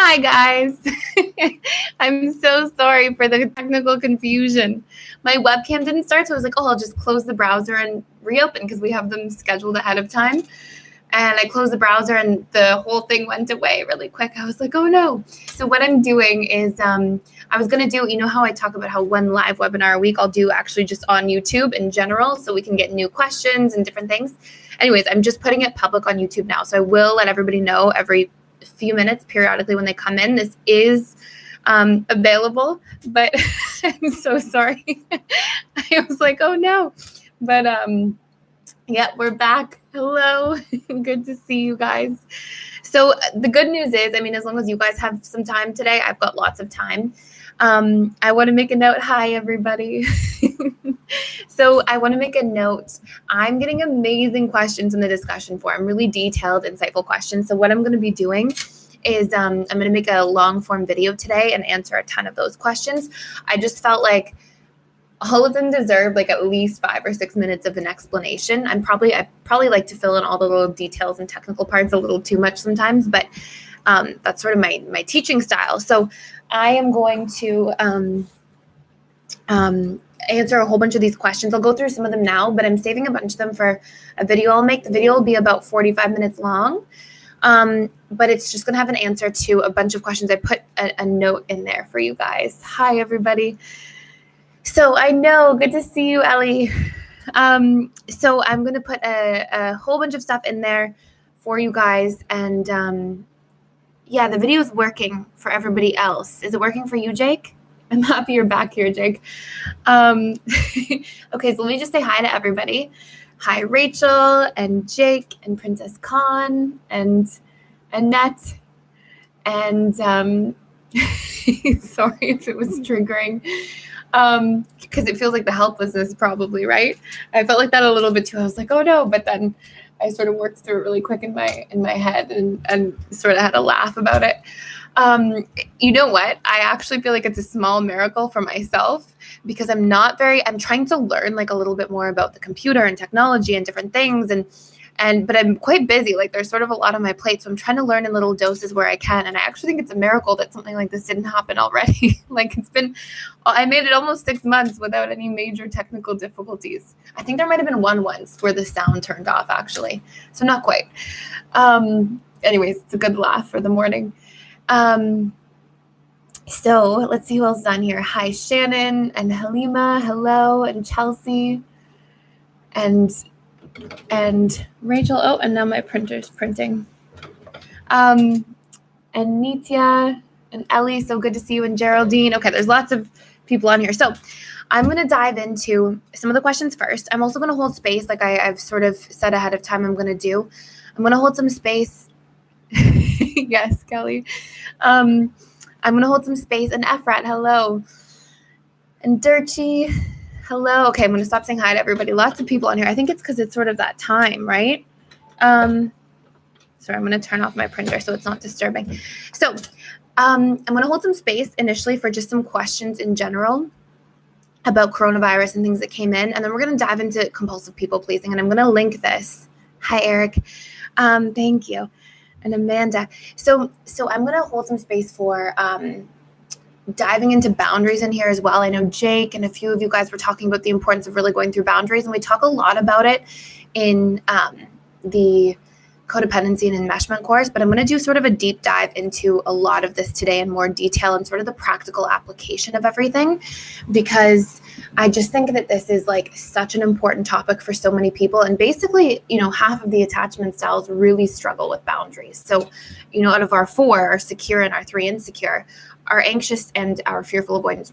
Hi, guys. I'm so sorry for the technical confusion. My webcam didn't start, so I was like, oh, I'll just close the browser and reopen because we have them scheduled ahead of time. And I closed the browser and the whole thing went away really quick. I was like, oh no. So what I'm doing is I was going to do, you know how I talk about how one live webinar a week I'll do actually just on YouTube in general so we can get new questions and different things. Anyways, I'm just putting it public on YouTube now. So I will let everybody know every few minutes periodically when they come in. This is available, but I'm so sorry. I was like, oh no. But yeah, we're back. Hello. Good to see you guys. So the good news is, I mean, as long as you guys have some time today, I've got lots of time. I want to make a note. Hi, everybody. So I want to make a note. I'm getting amazing questions in the discussion forum, really detailed, insightful questions. So what I'm going to be doing is I'm going to make a long form video today and answer a ton of those questions. I just felt like all of them deserve like at least 5 or 6 minutes of an explanation. I probably like to fill in all the little details and technical parts a little too much sometimes, but that's sort of my teaching style. So I am going to answer a whole bunch of these questions. I'll go through some of them now, but I'm saving a bunch of them for a video I'll make. The video will be about 45 minutes long, but it's just going to have an answer to a bunch of questions. I put a note in there for you guys. Hi, everybody. So I know, good to see you, Ellie. So I'm going to put a whole bunch of stuff in there for you guys. And yeah, the video is working for everybody else. Is it working for you, Jake? I'm happy you're back here, Jake. Okay, so let me just say hi to everybody. Hi, Rachel and Jake and Princess Khan and Annette. And sorry if it was triggering. Because it feels like the helplessness probably, right? I felt like that a little bit too. I was like, oh no, but then I sort of worked through it really quick in my head and sort of had a laugh about it. You know what? I actually feel like it's a small miracle for myself because I'm trying to learn like a little bit more about the computer and technology and different things but I'm quite busy. Like there's sort of a lot on my plate. So I'm trying to learn in little doses where I can. And I actually think it's a miracle that something like this didn't happen already. Like I made it almost 6 months without any major technical difficulties. I think there might've been one once where the sound turned off actually. So not quite. Anyways, it's a good laugh for the morning. So let's see who else is on here. Hi, Shannon and Halima. Hello. And Chelsea and Rachel. Oh, and now my printer's printing. And Nitya and Ellie. So good to see you. And Geraldine. Okay, there's lots of people on here. So I'm going to dive into some of the questions first. I'm also going to hold space like I've sort of said ahead of time I'm going to do. I'm going to hold some space. Yes, Kelly. I'm going to hold some space. And Efrat, hello. And Dirty. Hello. Okay, I'm going to stop saying hi to everybody. Lots of people on here. I think it's because it's sort of that time, right? Sorry, I'm going to turn off my printer so it's not disturbing. So I'm going to hold some space initially for just some questions in general about coronavirus and things that came in. And then we're going to dive into compulsive people pleasing. And I'm going to link this. Hi, Eric. Thank you. And Amanda. So I'm going to hold some space for diving into boundaries in here as well. I know Jake and a few of you guys were talking about the importance of really going through boundaries, and we talk a lot about it in the codependency and enmeshment course, but I'm going to do sort of a deep dive into a lot of this today in more detail and sort of the practical application of everything, because I just think that this is like such an important topic for so many people. And basically, half of the attachment styles really struggle with boundaries. So, out of our 4 are secure and our 3 insecure. Our anxious and our fearful avoidance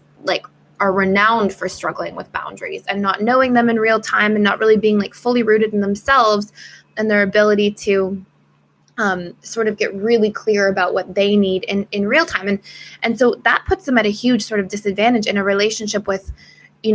are renowned for struggling with boundaries and not knowing them in real time and not really being like fully rooted in themselves and their ability to sort of get really clear about what they need in real time. And so that puts them at a huge sort of disadvantage in a relationship with,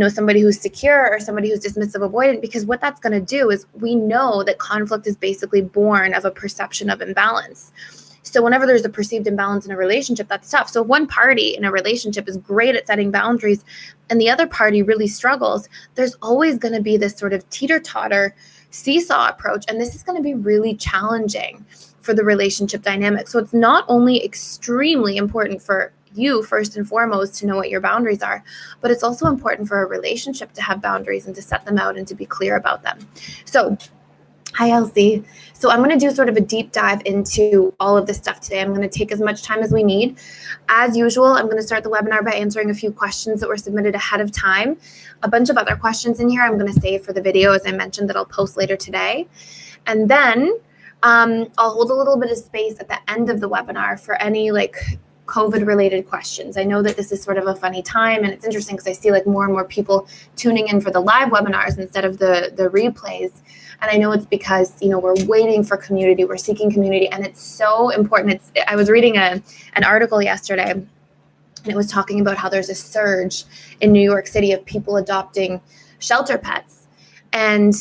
somebody who's secure or somebody who's dismissive avoidant, because what that's going to do is we know that conflict is basically born of a perception of imbalance. So whenever there's a perceived imbalance in a relationship, that's tough. So if one party in a relationship is great at setting boundaries and the other party really struggles, there's always going to be this sort of teeter-totter seesaw approach. And this is going to be really challenging for the relationship dynamic. So it's not only extremely important for you first and foremost to know what your boundaries are, but it's also important for a relationship to have boundaries and to set them out and to be clear about them. So hi, Elsie. So I'm going to do sort of a deep dive into all of this stuff today. I'm going to take as much time as we need. As usual, I'm going to start the webinar by answering a few questions that were submitted ahead of time. A bunch of other questions in here I'm going to save for the video, as I mentioned, that I'll post later today. And then I'll hold a little bit of space at the end of the webinar for any COVID-related questions. I know that this is sort of a funny time, and it's interesting because I see more and more people tuning in for the live webinars instead of the replays. And I know it's because, we're waiting for community, we're seeking community, and it's so important. I was reading an article yesterday, and it was talking about how there's a surge in New York City of people adopting shelter pets. And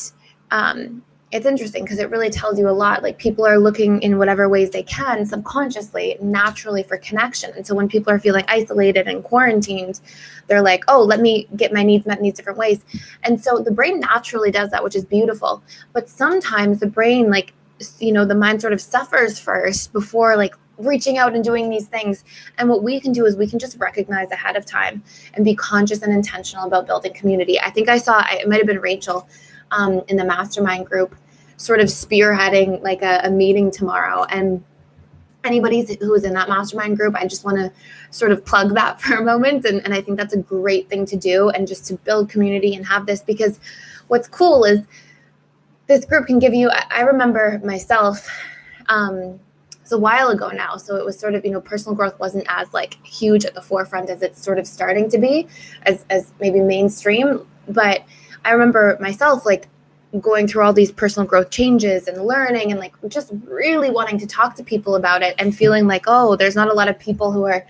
it's interesting because it really tells you a lot. People are looking in whatever ways they can subconsciously, naturally, for connection. And so when people are feeling isolated and quarantined, they're like, oh, let me get my needs met in these different ways. And so the brain naturally does that, which is beautiful. But sometimes the brain, the mind sort of suffers first before reaching out and doing these things. And what we can do is we can just recognize ahead of time and be conscious and intentional about building community. I think I saw, it might have been Rachel, in the mastermind group, sort of spearheading a meeting tomorrow. And anybody who is in that mastermind group, I just want to sort of plug that for a moment. And I think that's a great thing to do, and just to build community and have this, because what's cool is this group can give you, I remember myself, it's a while ago now. So it was sort of, personal growth wasn't as huge at the forefront as it's sort of starting to be as maybe mainstream. But I remember myself going through all these personal growth changes and learning and just really wanting to talk to people about it and feeling oh, there's not a lot of people who are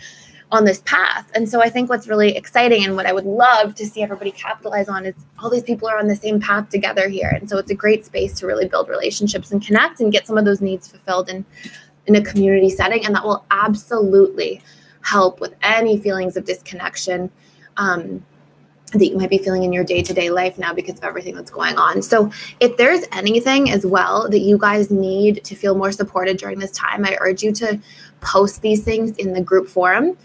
on this path. And so I think what's really exciting and what I would love to see everybody capitalize on is all these people are on the same path together here. And so it's a great space to really build relationships and connect and get some of those needs fulfilled in a community setting. And that will absolutely help with any feelings of disconnection that you might be feeling in your day-to-day life now because of everything that's going on. So if there's anything as well that you guys need to feel more supported during this time, I urge you to post these things in the group forum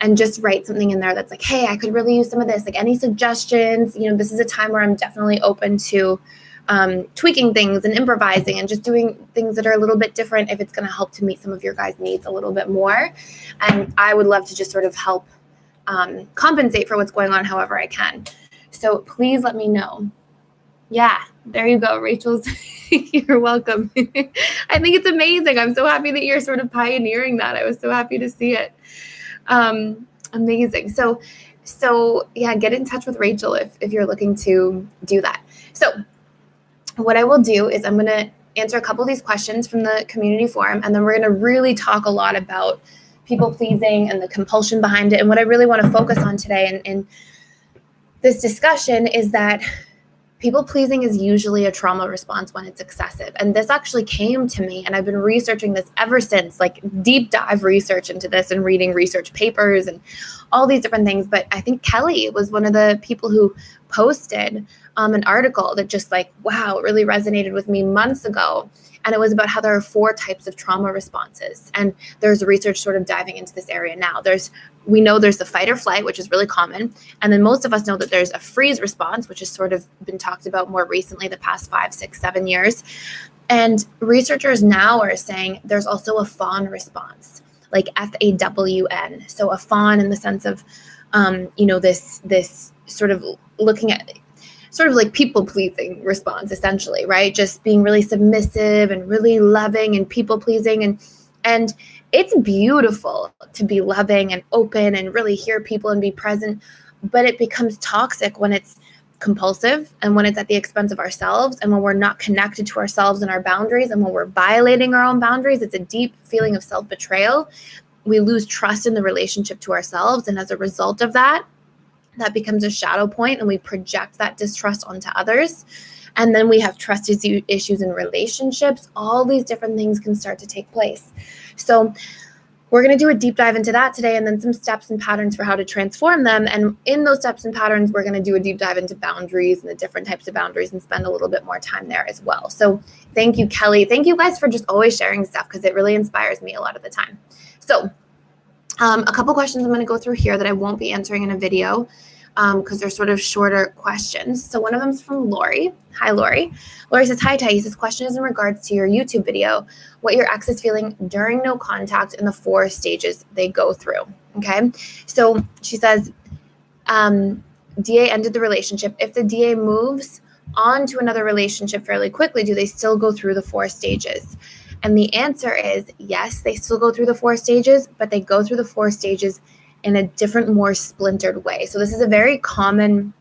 and just write something in there that's hey, I could really use some of this, any suggestions. This is a time where I'm definitely open to tweaking things and improvising and just doing things that are a little bit different if it's going to help to meet some of your guys' needs a little bit more. And I would love to just sort of help compensate for what's going on however I can. So please let me know. Yeah, there you go, Rachel's. You're welcome. I think it's amazing. I'm so happy that you're sort of pioneering that. I was so happy to see it. Amazing. So yeah, get in touch with Rachel if you're looking to do that. So what I will do is I'm going to answer a couple of these questions from the community forum, and then we're going to really talk a lot about people pleasing and the compulsion behind it. And what I really want to focus on today in this discussion is that people pleasing is usually a trauma response when it's excessive. And this actually came to me, and I've been researching this ever since, deep dive research into this and reading research papers and all these different things. But I think Kelly was one of the people who posted an article that just wow, it really resonated with me months ago. And it was about how there are 4 types of trauma responses. And there's research sort of diving into this area now. We know there's the fight or flight, which is really common. And then most of us know that there's a freeze response, which has sort of been talked about more recently, the past 5, 6, 7 years. And researchers now are saying there's also a fawn response, FAWN. So a fawn in the sense of, this sort of looking at sort of people-pleasing response, essentially, right? Just being really submissive and really loving and people-pleasing. And it's beautiful to be loving and open and really hear people and be present, but it becomes toxic when it's compulsive and when it's at the expense of ourselves and when we're not connected to ourselves and our boundaries and when we're violating our own boundaries. It's a deep feeling of self-betrayal. We lose trust in the relationship to ourselves, and as a result of that becomes a shadow point, and we project that distrust onto others. And then we have trust issues in relationships. All these different things can start to take place. So we're going to do a deep dive into that today, and then some steps and patterns for how to transform them. And in those steps and patterns, we're going to do a deep dive into boundaries and the different types of boundaries and spend a little bit more time there as well. So thank you, Kelly. Thank you guys for just always sharing stuff, because it really inspires me a lot of the time. So a couple questions I'm going to go through here that I won't be answering in a video, because they're sort of shorter questions. So one of them is from Lori. Hi, Lori. Lori says, hi, Thais. This question is in regards to your YouTube video, what your ex is feeling during no contact and the 4 stages they go through. Okay. So she says, DA ended the relationship. If the DA moves on to another relationship fairly quickly, do they still go through the 4 stages? And the answer is yes, they still go through the 4 stages, but they go through the 4 stages in a different, more splintered way. So this is a very common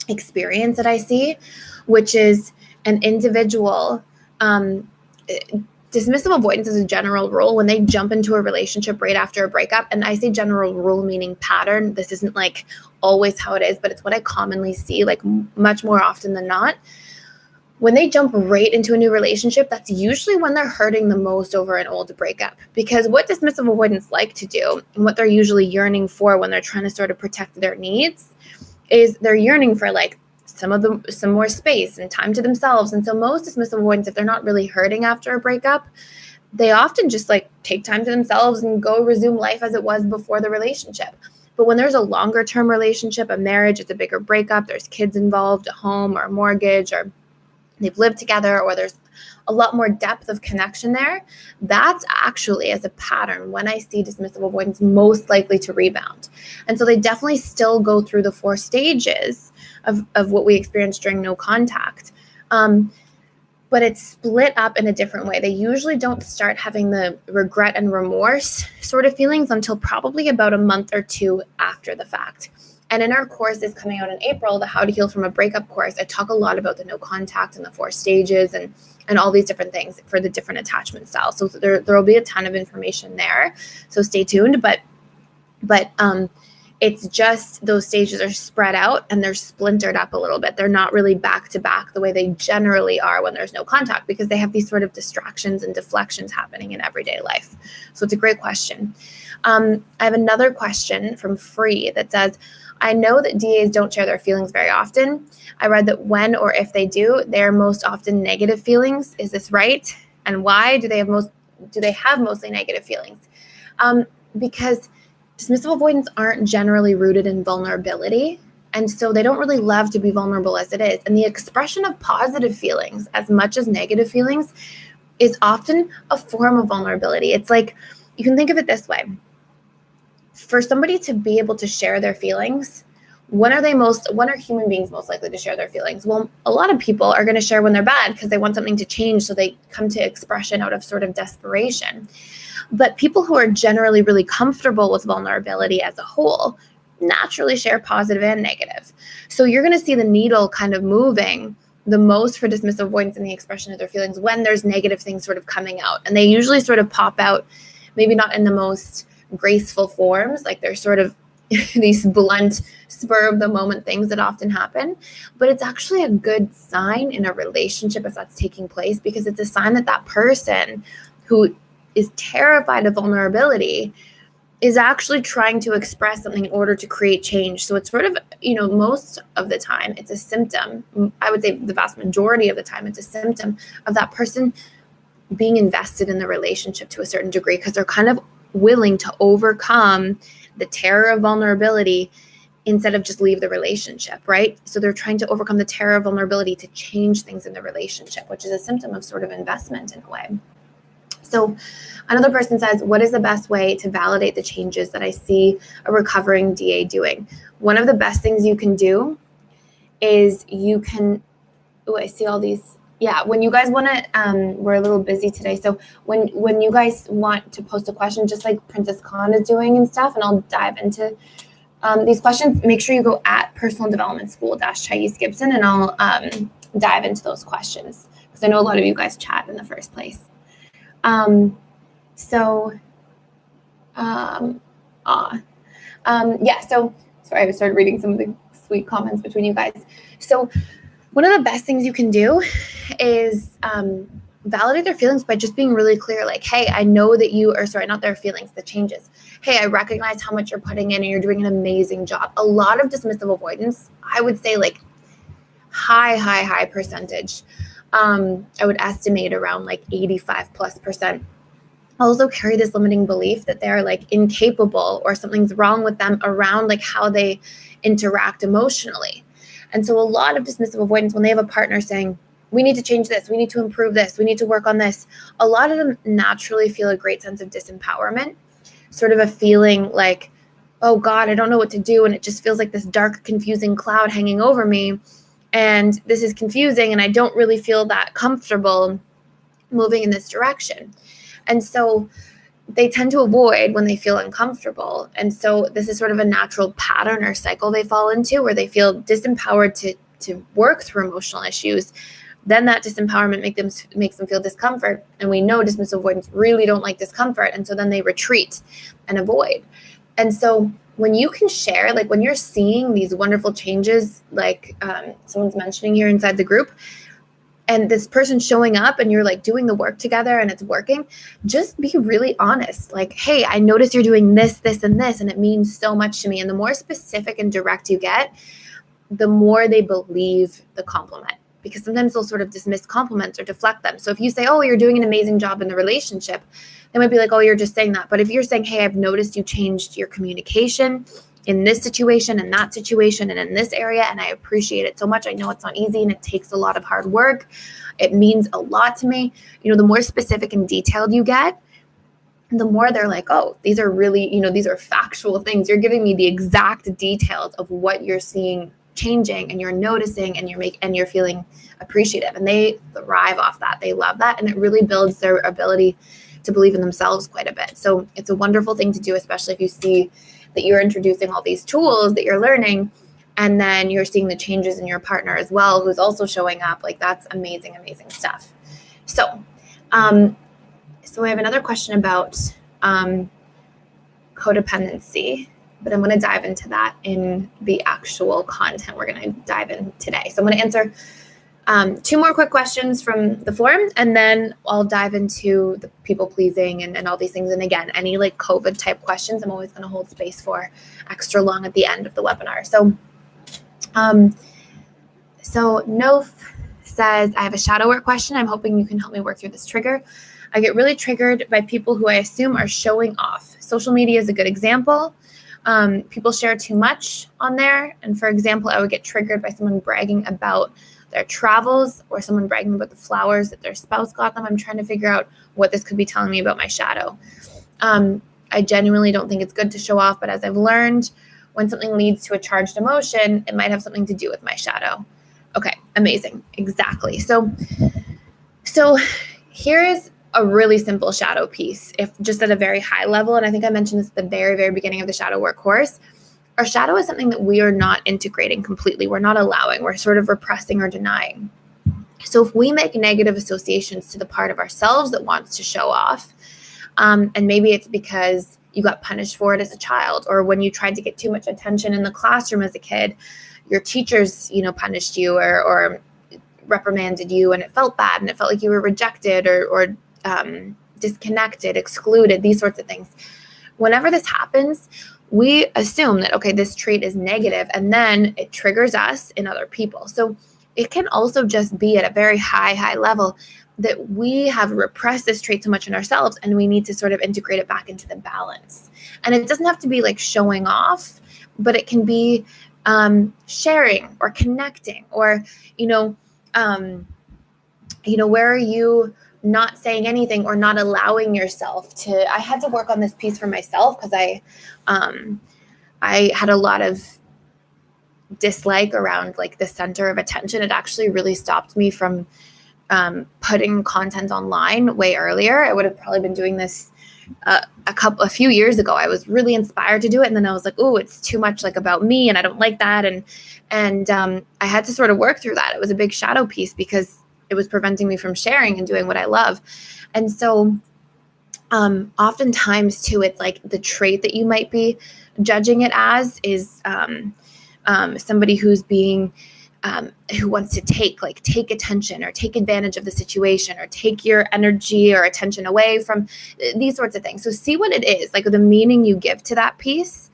experience that I see, which is an individual, dismissive avoidance is a general rule when they jump into a relationship right after a breakup. And I say general rule meaning pattern. This isn't like always how it is, but it's what I commonly see, like much more often than not. When they jump right into a new relationship, that's usually when they're hurting the most over an old breakup. Because what dismissive avoidance like to do, and what they're usually yearning for when they're trying to sort of protect their needs, is they're yearning for like some more space and time to themselves. And so most dismissive avoidance, if they're not really hurting after a breakup, they often just like take time to themselves and go resume life as it was before the relationship. But when there's a longer term relationship, a marriage, it's a bigger breakup, there's kids involved, a home or a mortgage, or they've lived together, or there's a lot more depth of connection there, that's actually, as a pattern, when I see dismissive avoidance most likely to rebound. And so they definitely still go through the 4 stages of what we experienced during no contact. But it's split up in a different way. They usually don't start having the regret and remorse sort of feelings until probably about a month or 2 after the fact. And in our course is coming out in April, the How to Heal from a Breakup course, I talk a lot about the no contact and the 4 stages and all these different things for the different attachment styles. So there will be a ton of information there. So stay tuned. But it's just those stages are spread out and they're splintered up a little bit. They're not really back to back the way they generally are when there's no contact, because they have these sort of distractions and deflections happening in everyday life. So it's a great question. I have another question from Free that says, I know that DAs don't share their feelings very often. I read that when or if they do, they are most often negative feelings. Is this right? And why do they have mostly negative feelings? Because dismissive avoidants aren't generally rooted in vulnerability. And so they don't really love to be vulnerable as it is. And the expression of positive feelings as much as negative feelings is often a form of vulnerability. It's like, you can think of it this way. For somebody to be able to share their feelings, when are human beings most likely to share their feelings? Well, a lot of people are going to share when they're bad because they want something to change, so they come to expression out of sort of desperation. But people who are generally really comfortable with vulnerability as a whole naturally share positive and negative. So you're going to see the needle kind of moving the most for dismissive avoidance in the expression of their feelings when there's negative things sort of coming out. And they usually sort of pop out, maybe not in the most graceful forms, like they're sort of these blunt, spur of the moment things that often happen. But it's actually a good sign in a relationship if that's taking place, because it's a sign that that person who is terrified of vulnerability is actually trying to express something in order to create change. So it's sort of, most of the time it's a symptom. I would say the vast majority of the time it's a symptom of that person being invested in the relationship to a certain degree, because they're kind of willing to overcome the terror of vulnerability instead of just leave the relationship, right? So they're trying to overcome the terror of vulnerability to change things in the relationship, which is a symptom of sort of investment in a way. So another person says, what is the best way to validate the changes that I see a recovering DA doing? One of the best things you can do is I see all these. Yeah, when you guys want to, we're a little busy today. So when you guys want to post a question, just like Princess Khan is doing and stuff, and I'll dive into these questions, make sure you go at Personal Development School _Thais Gibson, and I'll dive into those questions, because I know a lot of you guys chat in the first place. So sorry, I started reading some of the sweet comments between you guys. So one of the best things you can do is validate their feelings by just being really clear, like, hey, I know that you are, sorry, not their feelings, the changes. Hey, I recognize how much you're putting in and you're doing an amazing job. A lot of dismissive avoidance, I would say like high percentage. I would estimate around like 85+%. Also carry this limiting belief that they're like incapable or something's wrong with them around like how they interact emotionally. And so a lot of dismissive avoidance, when they have a partner saying, we need to change this, we need to improve this, we need to work on this, a lot of them naturally feel a great sense of disempowerment, sort of a feeling like, oh God, I don't know what to do. And it just feels like this dark, confusing cloud hanging over me. And this is confusing. And I don't really feel that comfortable moving in this direction. And so they tend to avoid when they feel uncomfortable. And so this is sort of a natural pattern or cycle they fall into where they feel disempowered to work through emotional issues. Then that disempowerment makes them feel discomfort. And we know dismissive avoidants really don't like discomfort. And so then they retreat and avoid. And so when you can share, like when you're seeing these wonderful changes, like someone's mentioning here inside the group, and this person showing up and you're like doing the work together and it's working, just be really honest. Like, hey, I notice you're doing this, this, and this, and it means so much to me. And the more specific and direct you get, the more they believe the compliment, because sometimes they'll sort of dismiss compliments or deflect them. So if you say, oh, you're doing an amazing job in the relationship, they might be like, oh, you're just saying that. But if you're saying, hey, I've noticed you changed your communication in this situation and that situation and in this area, and I appreciate it so much. I know it's not easy and it takes a lot of hard work. It means a lot to me. The more specific and detailed you get, the more they're like, oh, these are really, these are factual things. You're giving me the exact details of what you're seeing changing, and you're noticing, and you're feeling appreciative, and they thrive off that. They love that, and it really builds their ability to believe in themselves quite a bit. So it's a wonderful thing to do, especially if you see that you're introducing all these tools that you're learning, and then you're seeing the changes in your partner as well, who's also showing up. Like, that's amazing stuff. So, so I have another question about codependency, but I'm going to dive into that in the actual content we're going to dive in today. So I'm going to answer 2 more quick questions from the forum, and then I'll dive into the people pleasing and all these things. And again, any like COVID type questions, I'm always going to hold space for extra long at the end of the webinar. So Nof says, I have a shadow work question. I'm hoping you can help me work through this trigger. I get really triggered by people who I assume are showing off. Social media is a good example. People share too much on there. And for example, I would get triggered by someone bragging about their travels or someone bragging about the flowers that their spouse got them. I'm trying to figure out what this could be telling me about my shadow. I genuinely don't think it's good to show off, but as I've learned, when something leads to a charged emotion, it might have something to do with my shadow. Okay, amazing. Exactly. So here is a really simple shadow piece, if just at a very high level. And I think I mentioned this at the very, very beginning of the shadow work course. Our shadow is something that we are not integrating completely. We're not allowing. We're sort of repressing or denying. So if we make negative associations to the part of ourselves that wants to show off, and maybe it's because you got punished for it as a child, or when you tried to get too much attention in the classroom as a kid, your teachers, punished you or reprimanded you, and it felt bad, and it felt like you were rejected or disconnected, excluded, these sorts of things. Whenever this happens, we assume that, okay, this trait is negative, and then it triggers us in other people. So it can also just be at a very high level that we have repressed this trait so much in ourselves, and we need to sort of integrate it back into the balance. And it doesn't have to be like showing off, but it can be sharing or connecting, or, where are you not saying anything or not allowing yourself to. I had to work on this piece for myself because I had a lot of dislike around like the center of attention. It actually really stopped me from putting content online way earlier. I would have probably been doing this a few years ago. I was really inspired to do it, and then I was like, oh, it's too much like about me, and I don't like that. And I had to sort of work through that. It was a big shadow piece because it was preventing me from sharing and doing what I love. And so oftentimes too, it's like the trait that you might be judging it as is somebody who's being who wants to take attention or take advantage of the situation or take your energy or attention away from these sorts of things. So see what it is, like the meaning you give to that piece.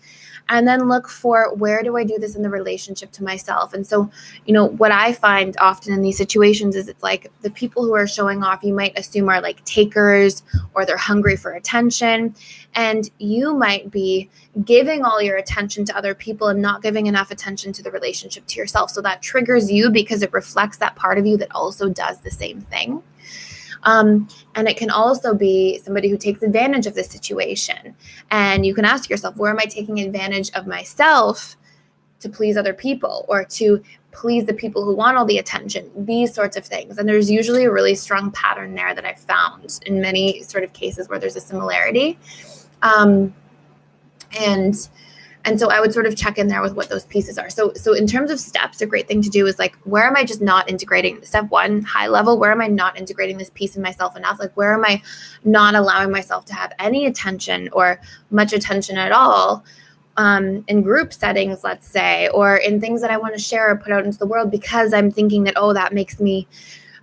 And then look for, where do I do this in the relationship to myself? And so, what I find often in these situations is it's like the people who are showing off, you might assume are like takers, or they're hungry for attention. And you might be giving all your attention to other people and not giving enough attention to the relationship to yourself. So that triggers you because it reflects that part of you that also does the same thing. And it can also be somebody who takes advantage of the situation. And you can ask yourself, where am I taking advantage of myself to please other people or to please the people who want all the attention? These sorts of things. And there's usually a really strong pattern there that I've found in many sort of cases where there's a similarity. And so I would sort of check in there with what those pieces are. So in terms of steps, a great thing to do is like, where am I just not integrating? Step one, high level, where am I not integrating this piece in myself enough? Like, where am I not allowing myself to have any attention or much attention at all in group settings, let's say, or in things that I want to share or put out into the world because I'm thinking that, that makes me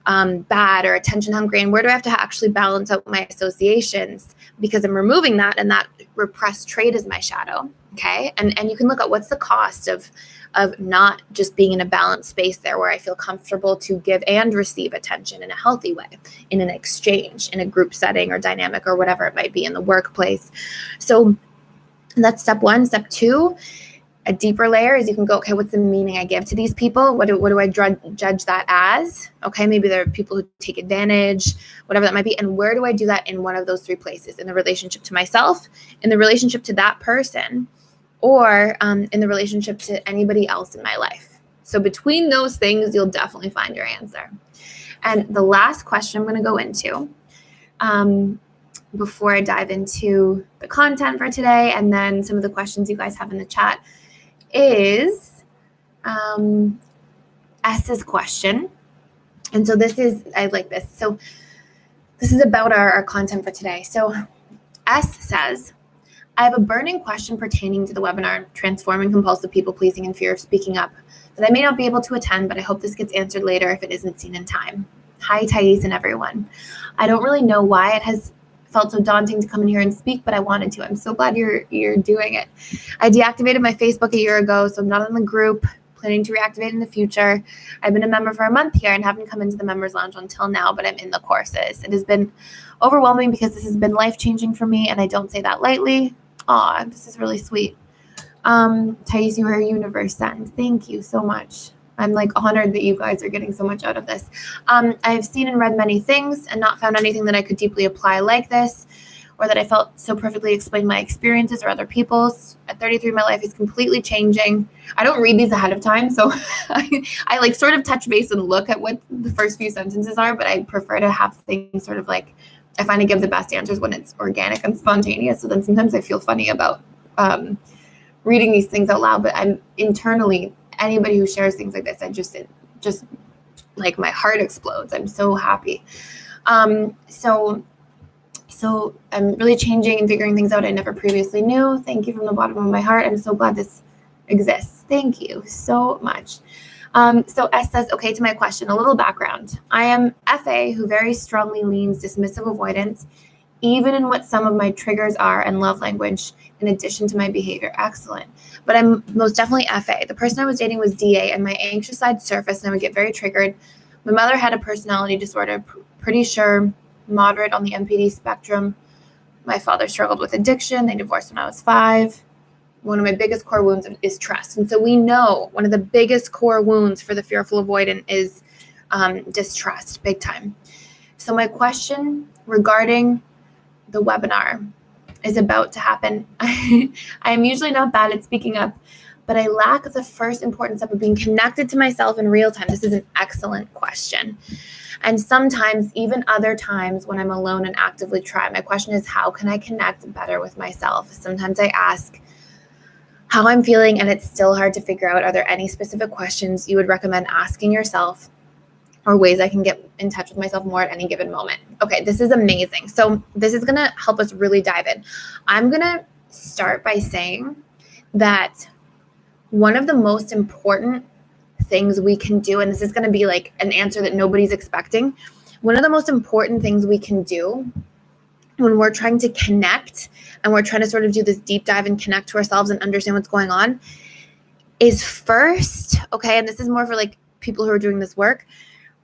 bad or attention hungry. And where do I have to actually balance out my associations because I'm removing that, and that repressed trait is my shadow. Okay. And you can look at what's the cost of not just being in a balanced space there where I feel comfortable to give and receive attention in a healthy way, in an exchange, in a group setting or dynamic or whatever it might be in the workplace. So that's step one. Step two, a deeper layer is you can go, okay, what's the meaning I give to these people? What do I judge that as? Okay, maybe there are people who take advantage, whatever that might be. And where do I do that in one of those three places? In the relationship to myself, in the relationship to that person, or in the relationship to anybody else in my life. So between those things, you'll definitely find your answer. And the last question I'm going to go into before I dive into the content for today and then some of the questions you guys have in the chat is S's question. And so I like this. So this is about our content for today. So S says, I have a burning question pertaining to the webinar, Transforming Compulsive People-Pleasing and Fear of Speaking Up, that I may not be able to attend, but I hope this gets answered later if it isn't seen in time. Hi, Thais and everyone. I don't really know why it has felt so daunting to come in here and speak, but I wanted to. I'm so glad you're doing it. I deactivated my Facebook a year ago, so I'm not in the group, planning to reactivate in the future. I've been a member for a month here and haven't come into the members lounge until now, but I'm in the courses. It has been overwhelming because this has been life-changing for me, and I don't say that lightly. Aw, this is really sweet. Thais, you are a universe send. Thank you so much. I'm like honored that you guys are getting so much out of this. I've seen and read many things and not found anything that I could deeply apply like this, or that I felt so perfectly explained my experiences or other people's. At 33, my life is completely changing. I don't read these ahead of time, so I like sort of touch base and look at what the first few sentences are, but I prefer to have things sort of like, I find I give the best answers when it's organic and spontaneous. So then sometimes I feel funny about reading these things out loud, but I'm internally, anybody who shares things like this, it just like my heart explodes. I'm so happy. So I'm really changing and figuring things out I never previously knew. Thank you from the bottom of my heart. I'm so glad this exists. Thank you so much. So S says, okay, to my question, a little background. I am FA who very strongly leans dismissive avoidance, even in what some of my triggers are and love language, in addition to my behavior. Excellent. But I'm most definitely FA. The person I was dating was DA, and my anxious side surfaced, and I would get very triggered. My mother had a personality disorder, pretty sure moderate on the MPD spectrum. My father struggled with addiction. They divorced when I was 5. One of my biggest core wounds is trust. And so we know one of the biggest core wounds for the fearful avoidant is distrust, big time. So my question regarding the webinar is about to happen. I am usually not bad at speaking up, but I lack the first important step of being connected to myself in real time. This is an excellent question. And sometimes, even other times when I'm alone and actively try, my question is, how can I connect better with myself? Sometimes I ask how I'm feeling, and it's still hard to figure out, are there any specific questions you would recommend asking yourself or ways I can get in touch with myself more at any given moment? Okay, this is amazing. So this is going to help us really dive in. I'm going to start by saying that one of the most important things we can do, and this is going to be like an answer that nobody's expecting, one of the most important things we can do when we're trying to connect and we're trying to sort of do this deep dive and connect to ourselves and understand what's going on is first, okay, and this is more for like people who are doing this work,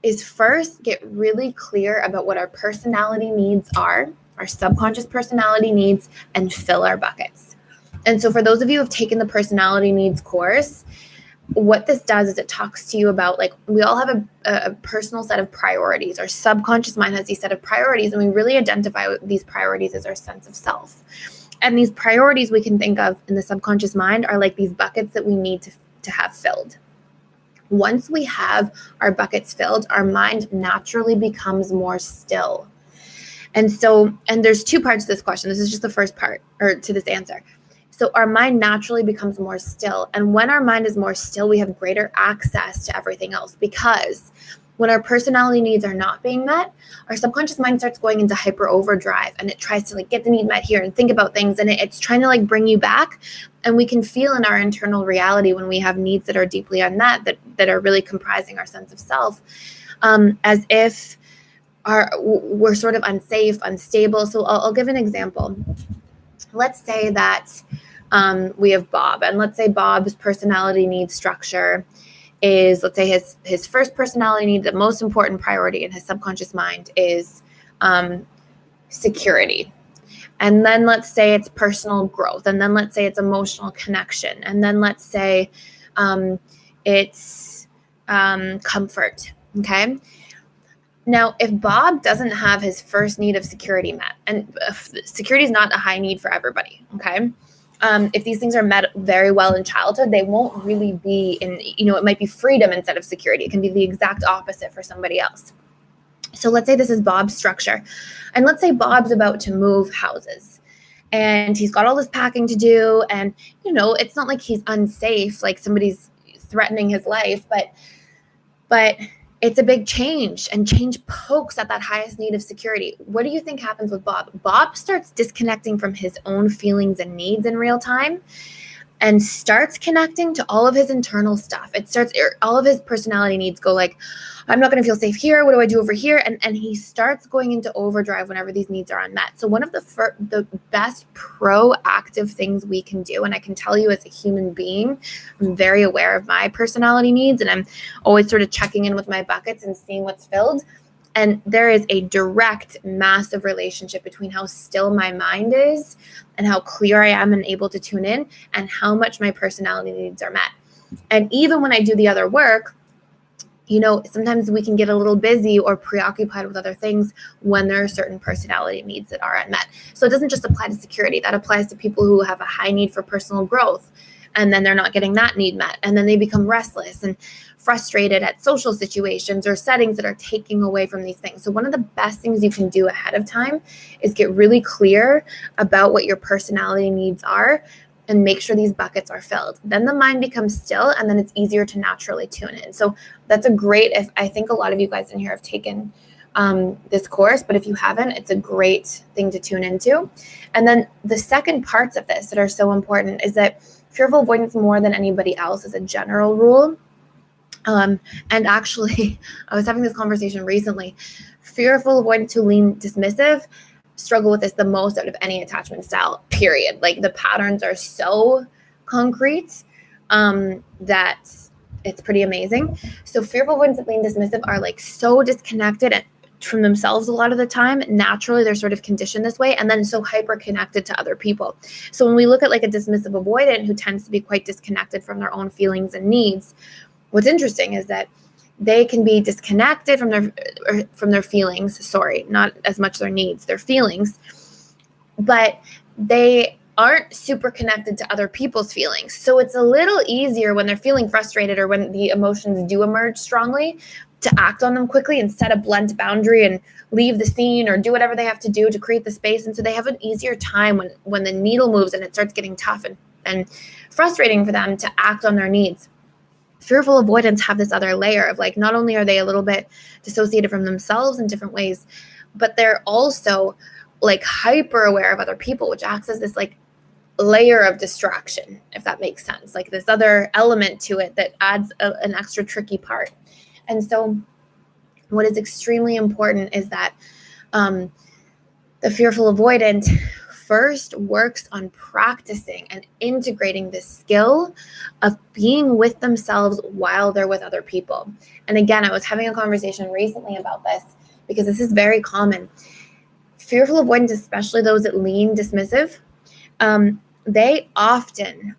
is first get really clear about what our personality needs are, our subconscious personality needs, and fill our buckets. And so for those of you who have taken the personality needs course, what this does is it talks to you about, like, we all have a personal set of priorities. Our subconscious mind has these set of priorities, and we really identify with these priorities as our sense of self. And these priorities we can think of in the subconscious mind are like these buckets that we need to have filled. Once we have our buckets filled, our mind naturally becomes more still. And there's two parts to this question. This is just the first part, or to this answer. So our mind naturally becomes more still. And when our mind is more still, we have greater access to everything else, because when our personality needs are not being met, our subconscious mind starts going into hyper overdrive, and it tries to like get the need met here and think about things, and it's trying to like bring you back. And we can feel in our internal reality when we have needs that are deeply unmet, that are really comprising our sense of self, as if we're sort of unsafe, unstable. So I'll give an example. Let's say that we have Bob, and let's say Bob's personality needs structure is, let's say his first personality need, the most important priority in his subconscious mind is security. And then let's say it's personal growth. And then let's say it's emotional connection. And then let's say it's comfort. Okay. Now, if Bob doesn't have his first need of security met, and security is not a high need for everybody, okay? If these things are met very well in childhood, they won't really be in, it might be freedom instead of security. It can be the exact opposite for somebody else. So let's say this is Bob's structure. And let's say Bob's about to move houses. And he's got all this packing to do. And, it's not like he's unsafe, like somebody's threatening his life, but it's a big change, and change pokes at that highest need of security. What do you think happens with Bob? Bob starts disconnecting from his own feelings and needs in real time and starts connecting to all of his internal stuff. All of his personality needs go like, I'm not going to feel safe here. What do I do over here? And he starts going into overdrive whenever these needs are unmet. So one of the best proactive things we can do, and I can tell you as a human being, I'm very aware of my personality needs, and I'm always sort of checking in with my buckets and seeing what's filled. And there is a direct, massive relationship between how still my mind is and how clear I am and able to tune in, and how much my personality needs are met. And even when I do the other work, sometimes we can get a little busy or preoccupied with other things when there are certain personality needs that are unmet. So it doesn't just apply to security. That applies to people who have a high need for personal growth, and then they're not getting that need met. And then they become restless and frustrated at social situations or settings that are taking away from these things. So one of the best things you can do ahead of time is get really clear about what your personality needs are and make sure these buckets are filled. Then the mind becomes still, and then it's easier to naturally tune in. So that's a great, I think a lot of you guys in here have taken this course, but if you haven't, it's a great thing to tune into. And then the second parts of this that are so important is that fearful avoidance, more than anybody else, is a general rule. And actually, I was having this conversation recently. Fearful avoidance who lean dismissive struggle with this the most out of any attachment style, period. Like, the patterns are so concrete that it's pretty amazing. So fearful avoidance and lean dismissive are like so disconnected from themselves a lot of the time. Naturally, they're sort of conditioned this way, and then so hyper connected to other people. So when we look at like a dismissive avoidant who tends to be quite disconnected from their own feelings and needs, what's interesting is that they can be disconnected from their feelings, not as much their needs, their feelings, but they aren't super connected to other people's feelings. So it's a little easier when they're feeling frustrated or when the emotions do emerge strongly to act on them quickly and set a blunt boundary and leave the scene or do whatever they have to do to create the space. And so they have an easier time when the needle moves and it starts getting tough and frustrating for them to act on their needs. Fearful avoidants have this other layer of like, not only are they a little bit dissociated from themselves in different ways, but they're also like hyper aware of other people, which acts as this like layer of distraction, if that makes sense, like this other element to it that adds an extra tricky part. And so what is extremely important is that the fearful avoidant first works on practicing and integrating the skill of being with themselves while they're with other people. And again, I was having a conversation recently about this because this is very common. Fearful avoidants, especially those that lean dismissive, they often,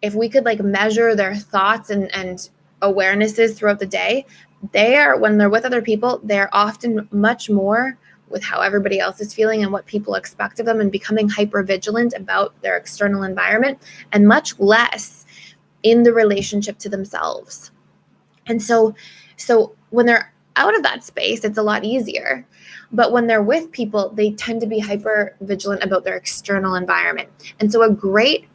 if we could like measure their thoughts and awarenesses throughout the day, when they're with other people, they're often much more with how everybody else is feeling and what people expect of them, and becoming hyper vigilant about their external environment, and much less in the relationship to themselves. And so when they're out of that space, it's a lot easier. But when they're with people, they tend to be hyper vigilant about their external environment. And so a great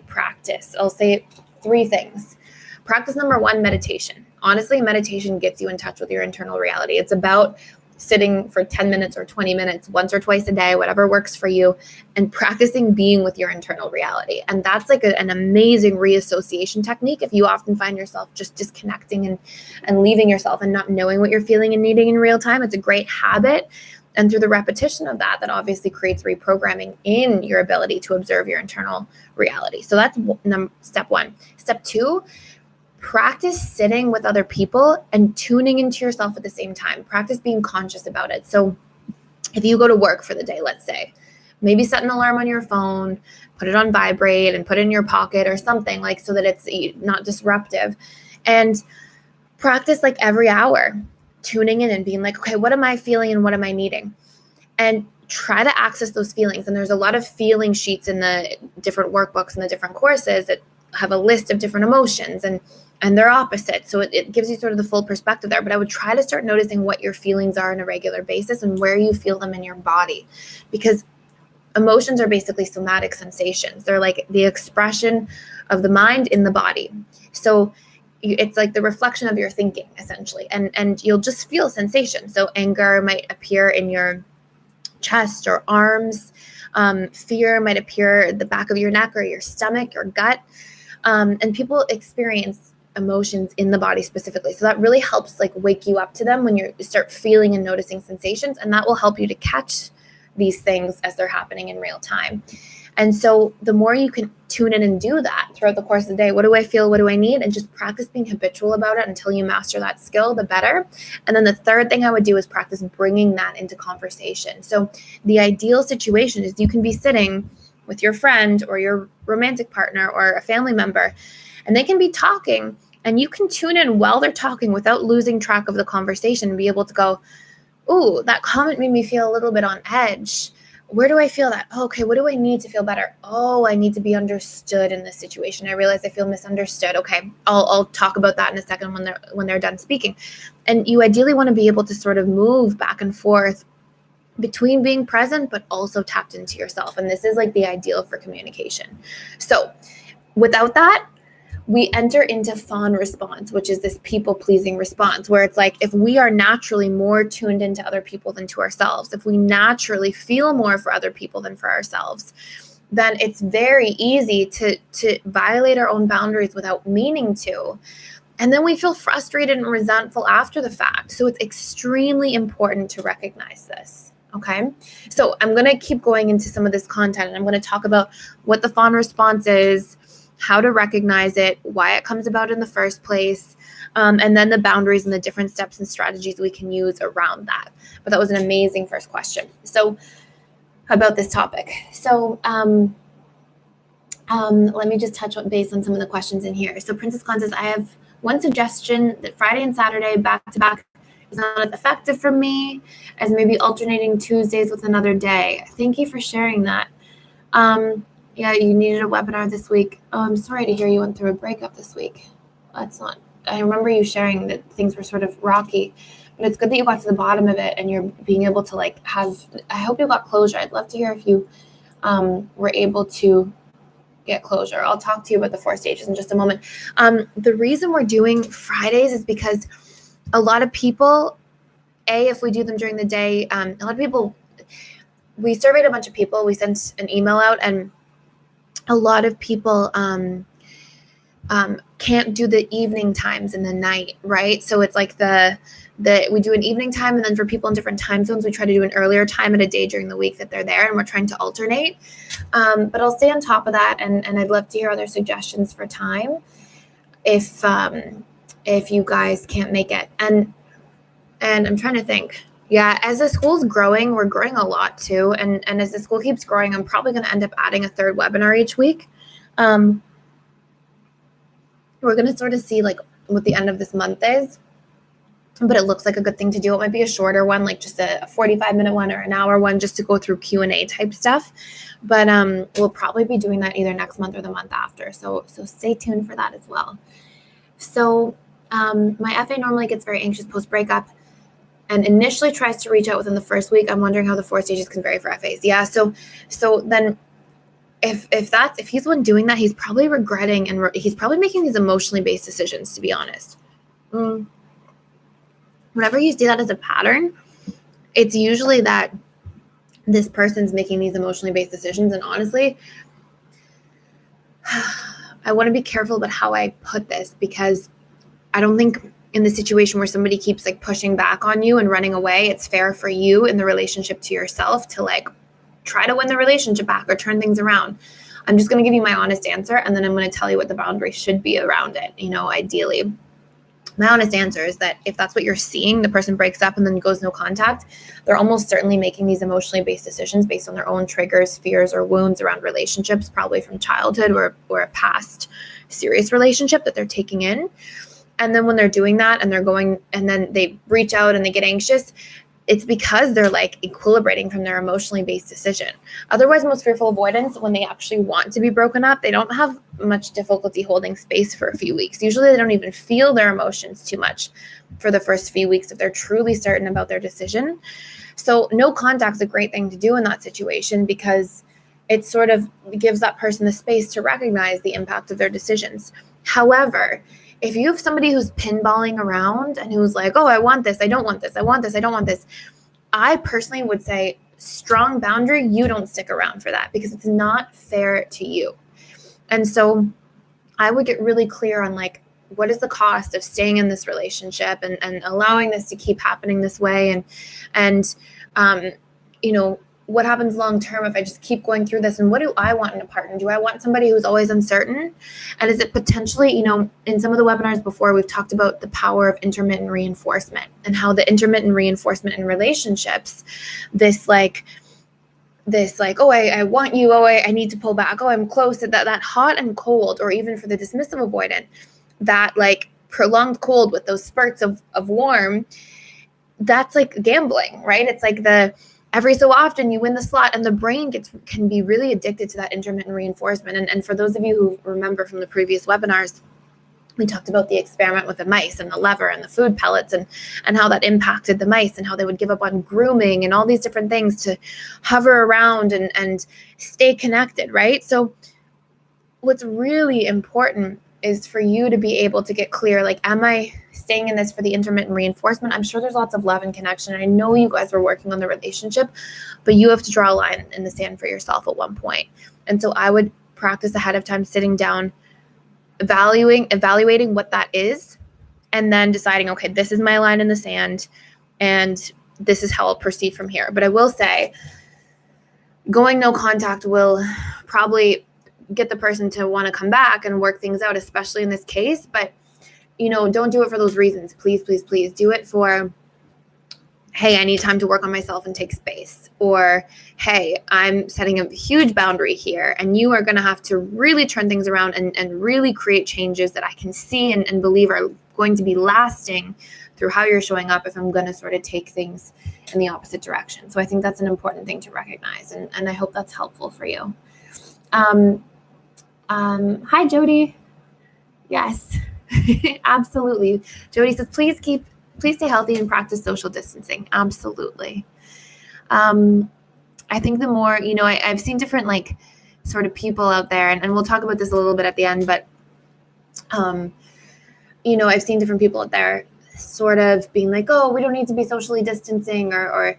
practice, I'll say 3 things. Practice number 1, meditation. Honestly, meditation gets you in touch with your internal reality. It's about sitting for 10 minutes or 20 minutes, once or twice a day, whatever works for you, and practicing being with your internal reality. And that's like an amazing reassociation technique. If you often find yourself just disconnecting and leaving yourself and not knowing what you're feeling and needing in real time, it's a great habit. And through the repetition of that obviously creates reprogramming in your ability to observe your internal reality. So that's step 1. Step 2, practice sitting with other people and tuning into yourself at the same time. Practice being conscious about it. So if you go to work for the day, let's say, maybe set an alarm on your phone, put it on vibrate and put it in your pocket or something, like, so that it's not disruptive. And practice like every hour, tuning in and being like, okay, what am I feeling and what am I needing? And try to access those feelings. And there's a lot of feeling sheets in the different workbooks and the different courses that have a list of different emotions and they're opposite. So it gives you sort of the full perspective there. But I would try to start noticing what your feelings are on a regular basis and where you feel them in your body. Because emotions are basically somatic sensations. They're like the expression of the mind in the body. So it's like the reflection of your thinking, essentially. And you'll just feel sensation. So anger might appear in your chest or arms. Fear might appear at the back of your neck or your stomach or gut. And people experience emotions in the body specifically. So that really helps like wake you up to them when you start feeling and noticing sensations. And that will help you to catch these things as they're happening in real time. And so the more you can tune in and do that throughout the course of the day, what do I feel? What do I need? And just practice being habitual about it until you master that skill, the better. And then the third thing I would do is practice bringing that into conversation. So the ideal situation is you can be sitting with your friend or your romantic partner or a family member, and they can be talking, and you can tune in while they're talking without losing track of the conversation and be able to go, ooh, that comment made me feel a little bit on edge. Where do I feel that? Oh, okay, what do I need to feel better? Oh, I need to be understood in this situation. I realize I feel misunderstood. Okay, I'll talk about that in a second when they're done speaking. And you ideally want to be able to sort of move back and forth between being present but also tapped into yourself. And this is like the ideal for communication. So without that, we enter into fawn response, which is this people-pleasing response, where it's like, if we are naturally more tuned into other people than to ourselves, if we naturally feel more for other people than for ourselves, then it's very easy to violate our own boundaries without meaning to. And then we feel frustrated and resentful after the fact. So it's extremely important to recognize this. Okay, so I'm going to keep going into some of this content, and I'm going to talk about what the fawn response is, how to recognize it, why it comes about in the first place, and then the boundaries and the different steps and strategies we can use around that. But that was an amazing first question. So about this topic. So let me just touch base on some of the questions in here. So Princess Khan says, I have one suggestion that Friday and Saturday back to back is not as effective for me as maybe alternating Tuesdays with another day. Thank you for sharing that. Yeah, you needed a webinar this week. Oh, I'm sorry to hear you went through a breakup this week. I remember you sharing that things were sort of rocky, but it's good that you got to the bottom of it and you're being able to I hope you got closure. I'd love to hear if you were able to get closure. I'll talk to you about the 4 stages in just a moment. The reason we're doing Fridays is because a lot of people, if we do them during the day, a lot of people, we surveyed a bunch of people, we sent an email out, and a lot of people can't do the evening times in the night, right? So it's like we do an evening time, and then for people in different time zones, we try to do an earlier time at a day during the week that they're there, and we're trying to alternate. But I'll stay on top of that, and I'd love to hear other suggestions for time if you guys can't make it. And I'm trying to think. Yeah, as the school's growing, we're growing a lot too. And as the school keeps growing, I'm probably going to end up adding a third webinar each week. We're going to sort of see like what the end of this month is, but it looks like a good thing to do. It might be a shorter one, like just a 45-minute one or an hour one, just to go through Q&A type stuff. But we'll probably be doing that either next month or the month after. So stay tuned for that as well. So my FA normally gets very anxious post-breakup and initially tries to reach out within the first week. I'm wondering how the 4 stages can vary for FAs. Yeah, so then if he's the one doing that, he's probably regretting and he's probably making these emotionally based decisions, to be honest. Whenever you see that as a pattern, it's usually that this person's making these emotionally based decisions. And honestly, I want to be careful about how I put this, because I don't think in the situation where somebody keeps like pushing back on you and running away, it's fair for you in the relationship to yourself to like try to win the relationship back or turn things around. I'm just going to give you my honest answer, and then I'm going to tell you what the boundary should be around it. Ideally, my honest answer is that if that's what you're seeing, the person breaks up and then goes no contact, they're almost certainly making these emotionally based decisions based on their own triggers, fears, or wounds around relationships, probably from childhood or a past serious relationship that they're taking in. And then when they're doing that and they're going, and then they reach out and they get anxious, it's because they're like equilibrating from their emotionally based decision. Otherwise, most fearful avoidance, when they actually want to be broken up, they don't have much difficulty holding space for a few weeks. Usually they don't even feel their emotions too much for the first few weeks if they're truly certain about their decision. So no contact's a great thing to do in that situation, because it sort of gives that person the space to recognize the impact of their decisions. However, if you have somebody who's pinballing around and who's like, oh, I want this, I don't want this, I want this, I don't want this, I personally would say strong boundary, you don't stick around for that, because it's not fair to you. And so I would get really clear on like, what is the cost of staying in this relationship and allowing this to keep happening this way? And what happens long term if I just keep going through this? And what do I want in a partner? Do I want somebody who's always uncertain? And is it potentially, in some of the webinars before, we've talked about the power of intermittent reinforcement and how the intermittent reinforcement in relationships, this like, oh, I want you, oh, I need to pull back, oh, I'm close, that hot and cold, or even for the dismissive avoidant, that like prolonged cold with those spurts of warm, that's like gambling, right? It's like every so often you win the slot, and the brain can be really addicted to that intermittent reinforcement. And for those of you who remember from the previous webinars, we talked about the experiment with the mice and the lever and the food pellets and how that impacted the mice and how they would give up on grooming and all these different things to hover around and stay connected, right? So what's really important is for you to be able to get clear, like, am I staying in this for the intermittent reinforcement? I'm sure there's lots of love and connection. I know you guys were working on the relationship, but you have to draw a line in the sand for yourself at one point. And so I would practice ahead of time, sitting down, evaluating what that is, and then deciding, okay, this is my line in the sand, and this is how I'll proceed from here. But I will say, going no contact will probably get the person to want to come back and work things out, especially in this case. But, don't do it for those reasons. Please, please, please do it for, hey, I need time to work on myself and take space. Or, hey, I'm setting a huge boundary here, and you are going to have to really turn things around and really create changes that I can see and believe are going to be lasting through how you're showing up if I'm going to sort of take things in the opposite direction. So I think that's an important thing to recognize, and I hope that's helpful for you. Hi, Jody. Yes, absolutely. Jody says, please stay healthy and practice social distancing. Absolutely. I think the more, I've seen different like sort of people out there, and we'll talk about this a little bit at the end, but, I've seen different people out there sort of being like, oh, we don't need to be socially distancing or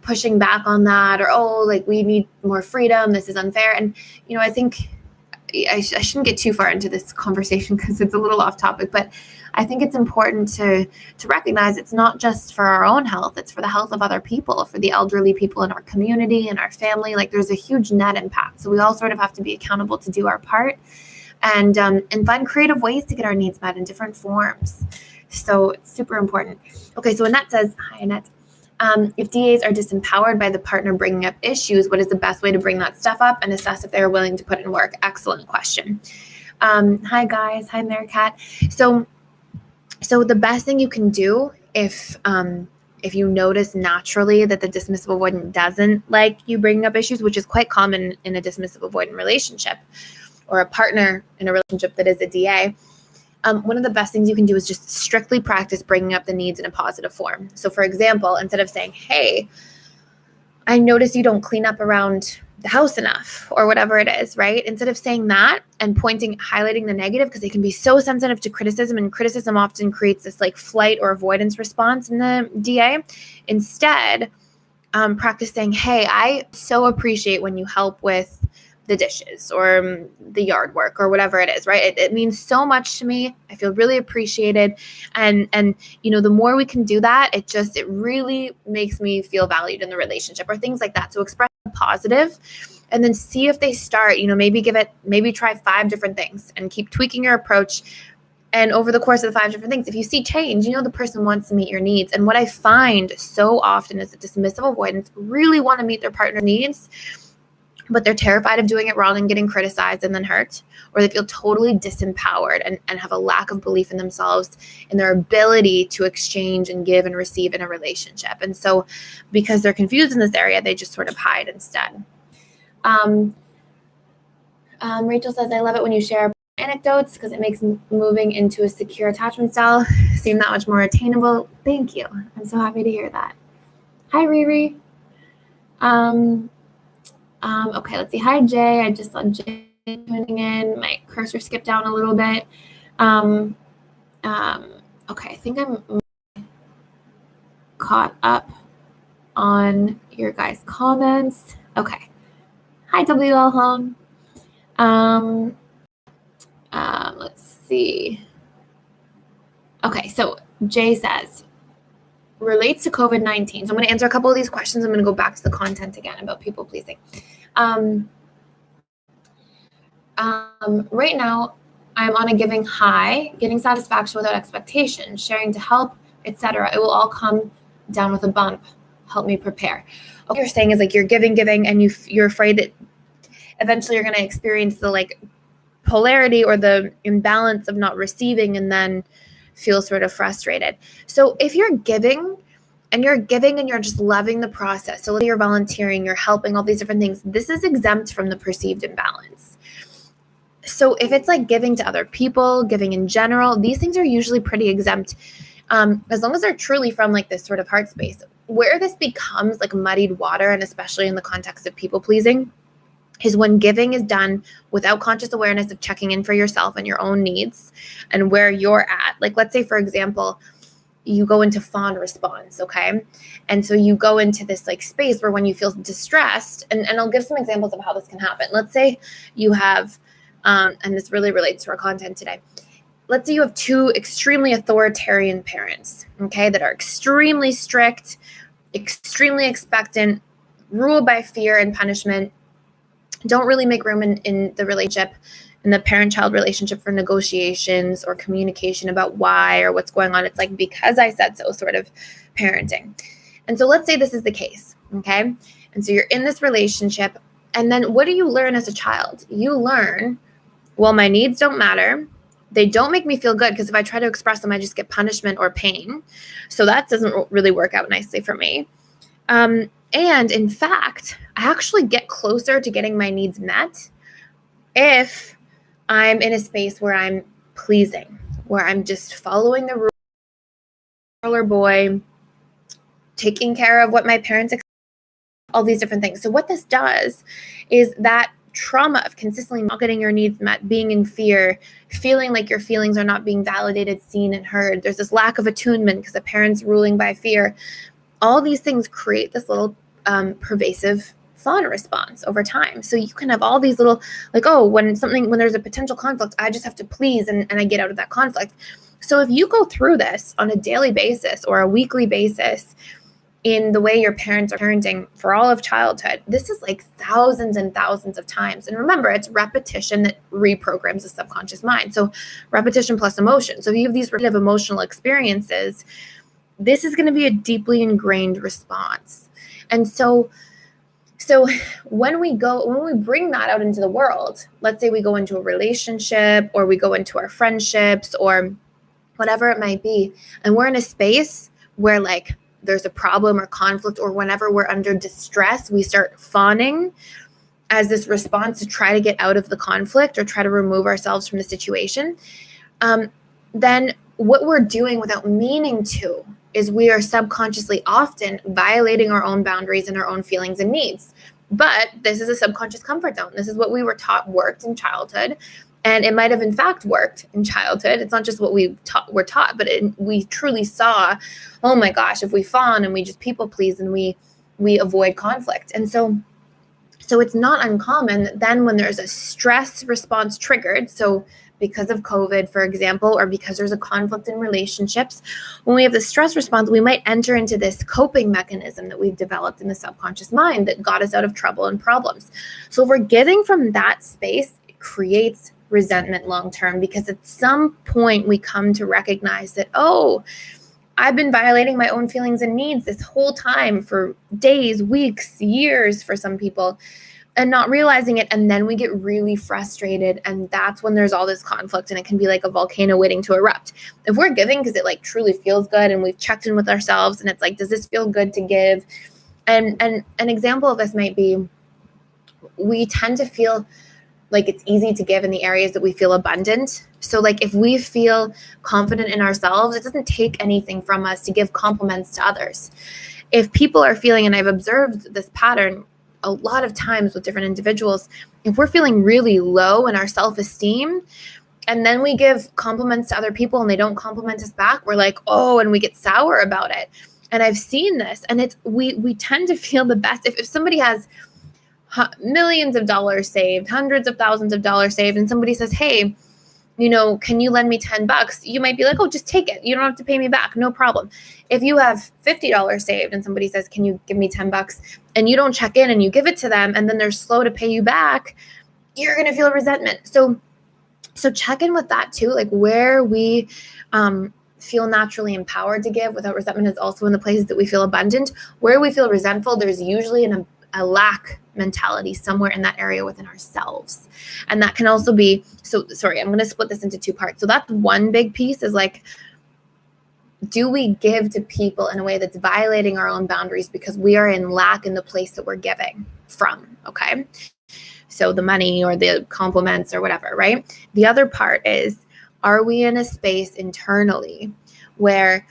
pushing back on that, or, oh, like, we need more freedom, this is unfair. And, I think I shouldn't get too far into this conversation because it's a little off topic, but I think it's important to recognize it's not just for our own health, it's for the health of other people, for the elderly people in our community and our family. Like, there's a huge net impact. So we all sort of have to be accountable to do our part and find creative ways to get our needs met in different forms. So it's super important. Okay, so Annette says, hi, Annette. If DAs are disempowered by the partner bringing up issues, what is the best way to bring that stuff up and assess if they're willing to put in work? Excellent question. Hi, guys. Hi, Meerkat. So the best thing you can do if you notice naturally that the dismissive avoidant doesn't like you bringing up issues, which is quite common in a dismissive avoidant relationship or a partner in a relationship that is a DA, one of the best things you can do is just strictly practice bringing up the needs in a positive form. So, for example, instead of saying, hey, I notice you don't clean up around the house enough, or whatever it is, right? Instead of saying that and highlighting the negative, because they can be so sensitive to criticism, and criticism often creates this like flight or avoidance response in the DA. Instead, practice saying, hey, I so appreciate when you help with the dishes or the yard work or whatever it is, right? It means so much to me. I feel really appreciated. And the more we can do that, it really makes me feel valued in the relationship, or things like that. So express the positive and then see if they start, maybe try 5 different things and keep tweaking your approach. And over the course of the 5 different things, if you see change, the person wants to meet your needs. And what I find so often is that dismissive avoidants really want to meet their partner's needs, but they're terrified of doing it wrong and getting criticized and then hurt, or they feel totally disempowered and have a lack of belief in themselves and their ability to exchange and give and receive in a relationship. And so because they're confused in this area, they just sort of hide instead. Rachel says, I love it when you share anecdotes because it makes moving into a secure attachment style seem that much more attainable. Thank you. I'm so happy to hear that. Hi, Riri. Okay, let's see. Hi, Jay. I just saw Jay tuning in. My cursor skipped down a little bit. Okay, I think I'm caught up on your guys' comments. Okay. Hi, WL Home. Let's see. Okay, so Jay says, relates to COVID-19. So I'm going to answer a couple of these questions. I'm going to go back to the content again about people pleasing. Right now, I'm on a giving high, getting satisfaction without expectation, sharing to help, etc. It will all come down with a bump. Help me prepare. What you're saying is like you're giving, and you're afraid that eventually you're going to experience the like polarity or the imbalance of not receiving and then feel sort of frustrated. So if you're giving and you're just loving the process, so you're volunteering, you're helping, all these different things, this is exempt from the perceived imbalance. So if it's like giving to other people, giving in general, these things are usually pretty exempt, as long as they're truly from like this sort of heart space. Where this becomes like muddied water, and especially in the context of people pleasing, is when giving is done without conscious awareness of checking in for yourself and your own needs and where you're at. Like, let's say, for example, you go into fawn response, okay? And so you go into this like space where when you feel distressed, and I'll give some examples of how this can happen. Let's say you have, and this really relates to our content today. Let's say you have 2 extremely authoritarian parents, okay, that are extremely strict, extremely expectant, ruled by fear and punishment, don't really make room in the relationship, in the parent-child relationship, for negotiations or communication about why or what's going on. It's like, because I said so sort of parenting. And so let's say this is the case, okay? And so you're in this relationship, and then what do you learn as a child? You learn, well, my needs don't matter. They don't make me feel good because if I try to express them, I just get punishment or pain. So that doesn't really work out nicely for me. And in fact, I actually get closer to getting my needs met if I'm in a space where I'm pleasing, where I'm just following the rules, girl or boy, taking care of what my parents expect, all these different things. So what this does is that trauma of consistently not getting your needs met, being in fear, feeling like your feelings are not being validated, seen, and heard. There's this lack of attunement because the parent's ruling by fear. All these things create this little pervasive fawn response over time. So you can have all these little, like, oh, when there's a potential conflict, I just have to please and I get out of that conflict. So if you go through this on a daily basis or a weekly basis in the way your parents are parenting for all of childhood, this is like thousands and thousands of times. And remember, it's repetition that reprograms the subconscious mind. So repetition plus emotion. So if you have these repetitive emotional experiences, this is going to be a deeply ingrained response. And so when we bring that out into the world, let's say we go into a relationship or we go into our friendships or whatever it might be, and we're in a space where like there's a problem or conflict, or whenever we're under distress, we start fawning as this response to try to get out of the conflict or try to remove ourselves from the situation, then what we're doing without meaning to is we are subconsciously often violating our own boundaries and our own feelings and needs. But this is a subconscious comfort zone. This is what we were taught worked in childhood. And it might have in fact worked in childhood. It's not just what we're taught, but we truly saw, oh my gosh, if we fawn and we just people please and we avoid conflict. And so it's not uncommon that then when there's a stress response triggered, so because of COVID, for example, or because there's a conflict in relationships, when we have the stress response, we might enter into this coping mechanism that we've developed in the subconscious mind that got us out of trouble and problems. So if we're getting from that space, it creates resentment long-term, because at some point we come to recognize that, oh, I've been violating my own feelings and needs this whole time for days, weeks, years for some people, and not realizing it. And then we get really frustrated. And that's when there's all this conflict, and it can be like a volcano waiting to erupt. If we're giving because it like truly feels good and we've checked in with ourselves and it's like, does this feel good to give? And an example of this might be, we tend to feel like it's easy to give in the areas that we feel abundant. So like if we feel confident in ourselves, it doesn't take anything from us to give compliments to others. If people are feeling, and I've observed this pattern a lot of times with different individuals, if we're feeling really low in our self-esteem, and then we give compliments to other people and they don't compliment us back, we're like, oh, and we get sour about it. And I've seen this, and it's we tend to feel the best if somebody has millions of dollars saved, hundreds of thousands of dollars saved, and somebody says, hey, can you lend me $10? You might be like, oh, just take it. You don't have to pay me back. No problem. If you have $50 saved and somebody says, can you give me $10? And you don't check in and you give it to them, and then they're slow to pay you back, you're going to feel resentment. So check in with that too. Like where we feel naturally empowered to give without resentment is also in the places that we feel abundant. Where we feel resentful, there's usually a lack mentality somewhere in that area within ourselves. And that can also be, I'm going to split this into two parts. So that's one big piece, is like, do we give to people in a way that's violating our own boundaries because we are in lack in the place that we're giving from? Okay. So the money or the compliments or whatever, right? The other part is, are we in a space internally where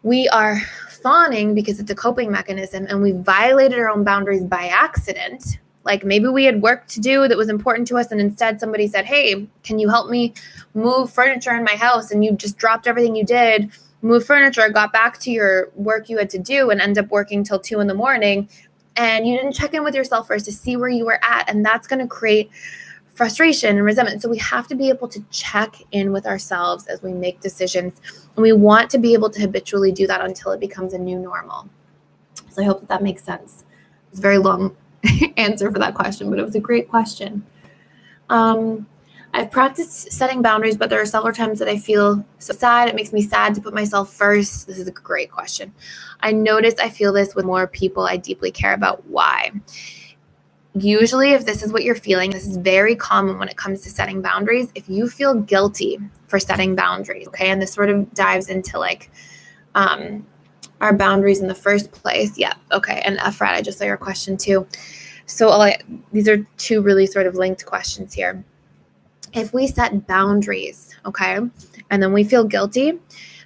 we are fawning because it's a coping mechanism and we violated our own boundaries by accident? Like maybe we had work to do that was important to us, and instead somebody said, hey, can you help me move furniture in my house? And you just dropped everything you did, move furniture, got back to your work you had to do, and end up working till 2 a.m. And you didn't check in with yourself first to see where you were at. And that's going to create frustration and resentment. So we have to be able to check in with ourselves as we make decisions. And we want to be able to habitually do that until it becomes a new normal. So I hope that makes sense. It's a very long answer for that question, but it was a great question. I've practiced setting boundaries, but there are several times that I feel so sad. It makes me sad to put myself first. This is a great question. I notice I feel this with more people I deeply care about. Why? Usually, if this is what you're feeling, this is very common when it comes to setting boundaries. If you feel guilty for setting boundaries, okay, and this sort of dives into like our boundaries in the first place. Yeah, okay. And Efrat, I just saw your question too. So these are two really sort of linked questions here. If we set boundaries, okay, and then we feel guilty,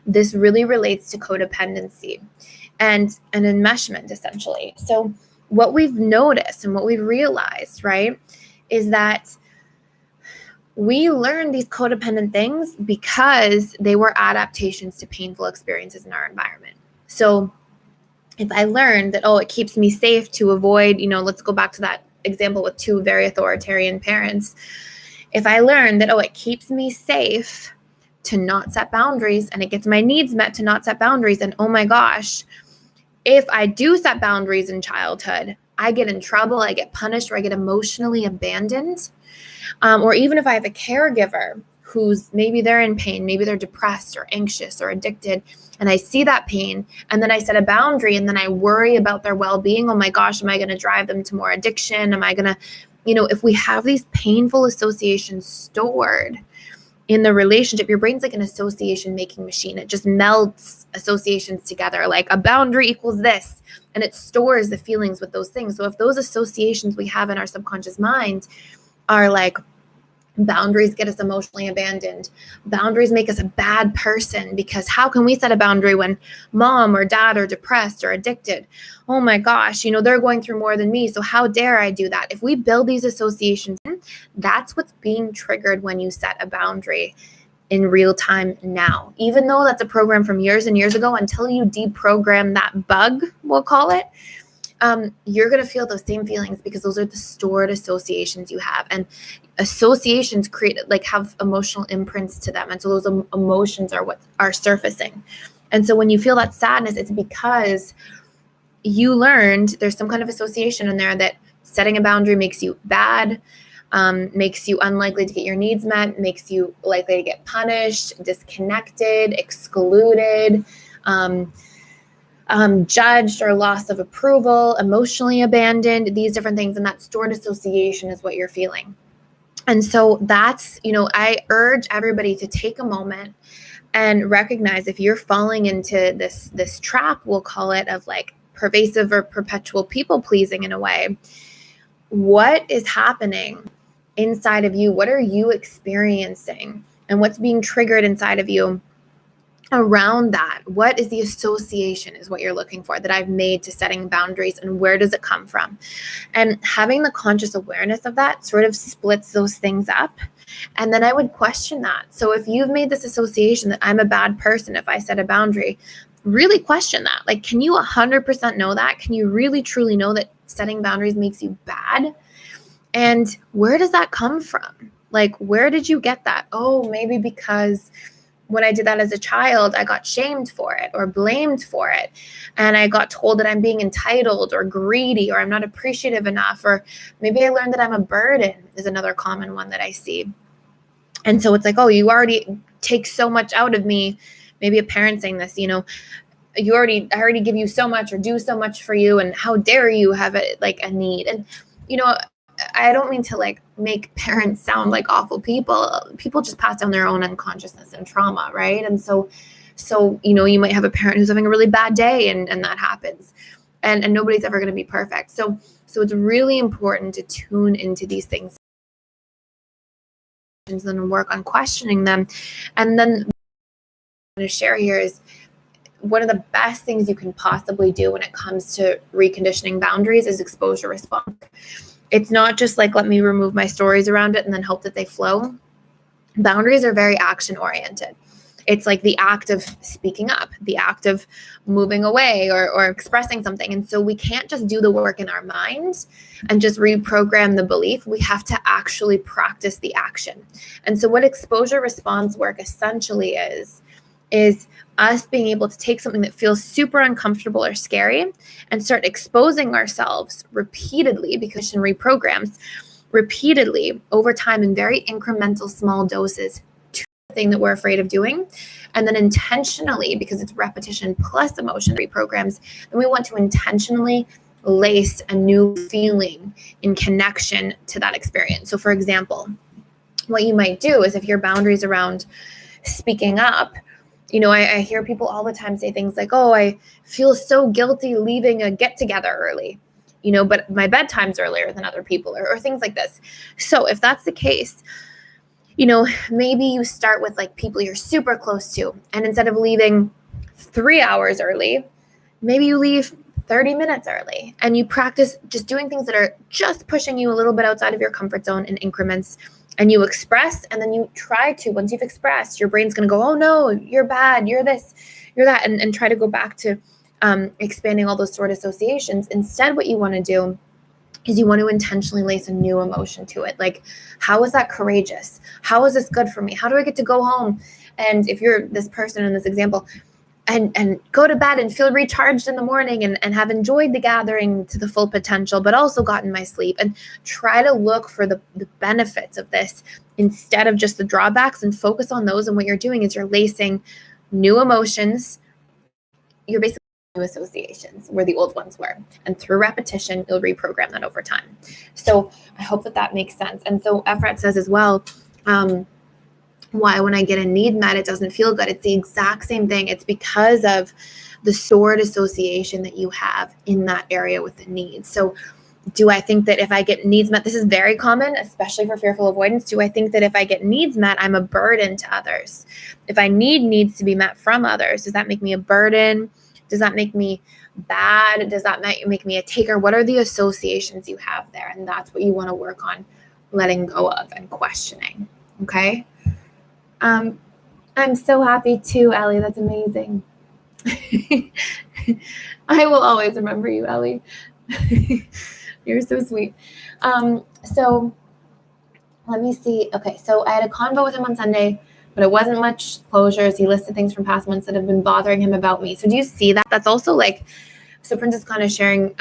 this really relates to codependency and an enmeshment, essentially. So what we've noticed and what we've realized, right, is that we learn these codependent things because they were adaptations to painful experiences in our environment. So if I learn that, it keeps me safe to avoid, let's go back to that example with two very authoritarian parents. If I learn that, it keeps me safe to not set boundaries, and it gets my needs met to not set boundaries, and oh my gosh, if I do set boundaries in childhood, I get in trouble, I get punished, or I get emotionally abandoned. Or even if I have a caregiver who's maybe they're in pain, maybe they're depressed or anxious or addicted, and I see that pain, and then I set a boundary, and then I worry about their well-being. Oh my gosh, am I going to drive them to more addiction? Am I going to, if we have these painful associations stored in the relationship, your brain's like an association making machine. It just melts associations together, like a boundary equals this, and it stores the feelings with those things. So if those associations we have in our subconscious mind are like, boundaries get us emotionally abandoned, boundaries make us a bad person, because how can we set a boundary when mom or dad are depressed or addicted? Oh my gosh, they're going through more than me, so how dare I do that? If we build these associations in, that's what's being triggered when you set a boundary in real time now. Even though that's a program from years and years ago, until you deprogram that bug, we'll call it, you're going to feel those same feelings, because those are the stored associations you have. And associations have emotional imprints to them. And so those emotions are what are surfacing. And so when you feel that sadness, it's because you learned there's some kind of association in there that setting a boundary makes you bad, makes you unlikely to get your needs met, makes you likely to get punished, disconnected, excluded, judged, or loss of approval, emotionally abandoned, these different things. And that stored association is what you're feeling. And so that's, I urge everybody to take a moment and recognize if you're falling into this trap, we'll call it, of like pervasive or perpetual people pleasing in a way. What is happening inside of you? What are you experiencing? And what's being triggered inside of you around that? What is the association is what you're looking for that I've made to setting boundaries, and where does it come from? And having the conscious awareness of that sort of splits those things up. And then I would question that. So if you've made this association that I'm a bad person if I set a boundary, really question that. Like, can you 100% know that? Can you really truly know that setting boundaries makes you bad? And where does that come from? Like, where did you get that? Oh, maybe because when I did that as a child, I got shamed for it or blamed for it. And I got told that I'm being entitled or greedy, or I'm not appreciative enough. Or maybe I learned that I'm a burden is another common one that I see. And so it's like, oh, you already take so much out of me. Maybe a parent saying this, I already give you so much or do so much for you. And how dare you have it like a need? And, I don't mean to like make parents sound like awful people. People just pass down their own unconsciousness and trauma, right? And so you might have a parent who's having a really bad day, and that happens. And nobody's ever going to be perfect. So it's really important to tune into these things and then work on questioning them. And then what I'm going to share here is one of the best things you can possibly do when it comes to reconditioning boundaries is exposure response. It's not just like, let me remove my stories around it and then hope that they flow. Boundaries are very action oriented. It's like the act of speaking up, the act of moving away or expressing something. And so we can't just do the work in our minds and just reprogram the belief. We have to actually practice the action. And so what exposure response work essentially is us being able to take something that feels super uncomfortable or scary and start exposing ourselves repeatedly, because it reprograms repeatedly over time in very incremental small doses to the thing that we're afraid of doing. And then intentionally, because it's repetition plus emotion reprograms, then we want to intentionally lace a new feeling in connection to that experience. So for example, what you might do is if your boundaries around speaking up, I hear people all the time say things like, oh, I feel so guilty leaving a get together early, but my bedtime's earlier than other people, or things like this. So if that's the case, maybe you start with like people you're super close to, and instead of leaving 3 hours early, maybe you leave 30 minutes early, and you practice just doing things that are just pushing you a little bit outside of your comfort zone in increments. And you express, and then you try to, once you've expressed, your brain's going to go, oh no, you're bad, you're this, you're that, and try to go back to expanding all those stored associations. Instead, what you want to do is you want to intentionally lace a new emotion to it. Like, how is that courageous? How is this good for me? How do I get to go home? And if you're this person in this example, and go to bed and feel recharged in the morning and have enjoyed the gathering to the full potential, but also gotten my sleep, and try to look for the benefits of this instead of just the drawbacks, and focus on those. And what you're doing is you're lacing new emotions. You're basically new associations where the old ones were. And through repetition, you'll reprogram that over time. So I hope that makes sense. And so Efrat says as well, why when I get a need met, it doesn't feel good. It's the exact same thing. It's because of the stored association that you have in that area with the needs. So do I think that if I get needs met, this is very common, especially for fearful avoidance. Do I think that if I get needs met, I'm a burden to others? If I need needs to be met from others, does that make me a burden? Does that make me bad? Does that make me a taker? What are the associations you have there? And that's what you want to work on letting go of and questioning. Okay. I'm so happy too, Ellie. That's amazing. I will always remember you, Ellie. You're so sweet. So let me see. Okay, so I had a convo with him on Sunday, but it wasn't much closures. He listed things from past months that have been bothering him about me. So do you see that? That's also like, so Princess kind of sharing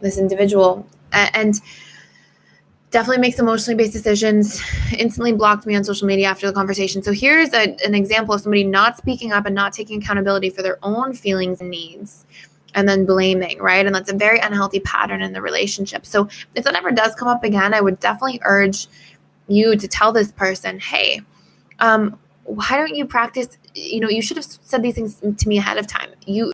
this individual and definitely makes emotionally based decisions, instantly blocked me on social media after the conversation. So here's an example of somebody not speaking up and not taking accountability for their own feelings and needs, and then blaming, right? And that's a very unhealthy pattern in the relationship. So if that ever does come up again, I would definitely urge you to tell this person, hey, why don't you practice, you should have said these things to me ahead of time. You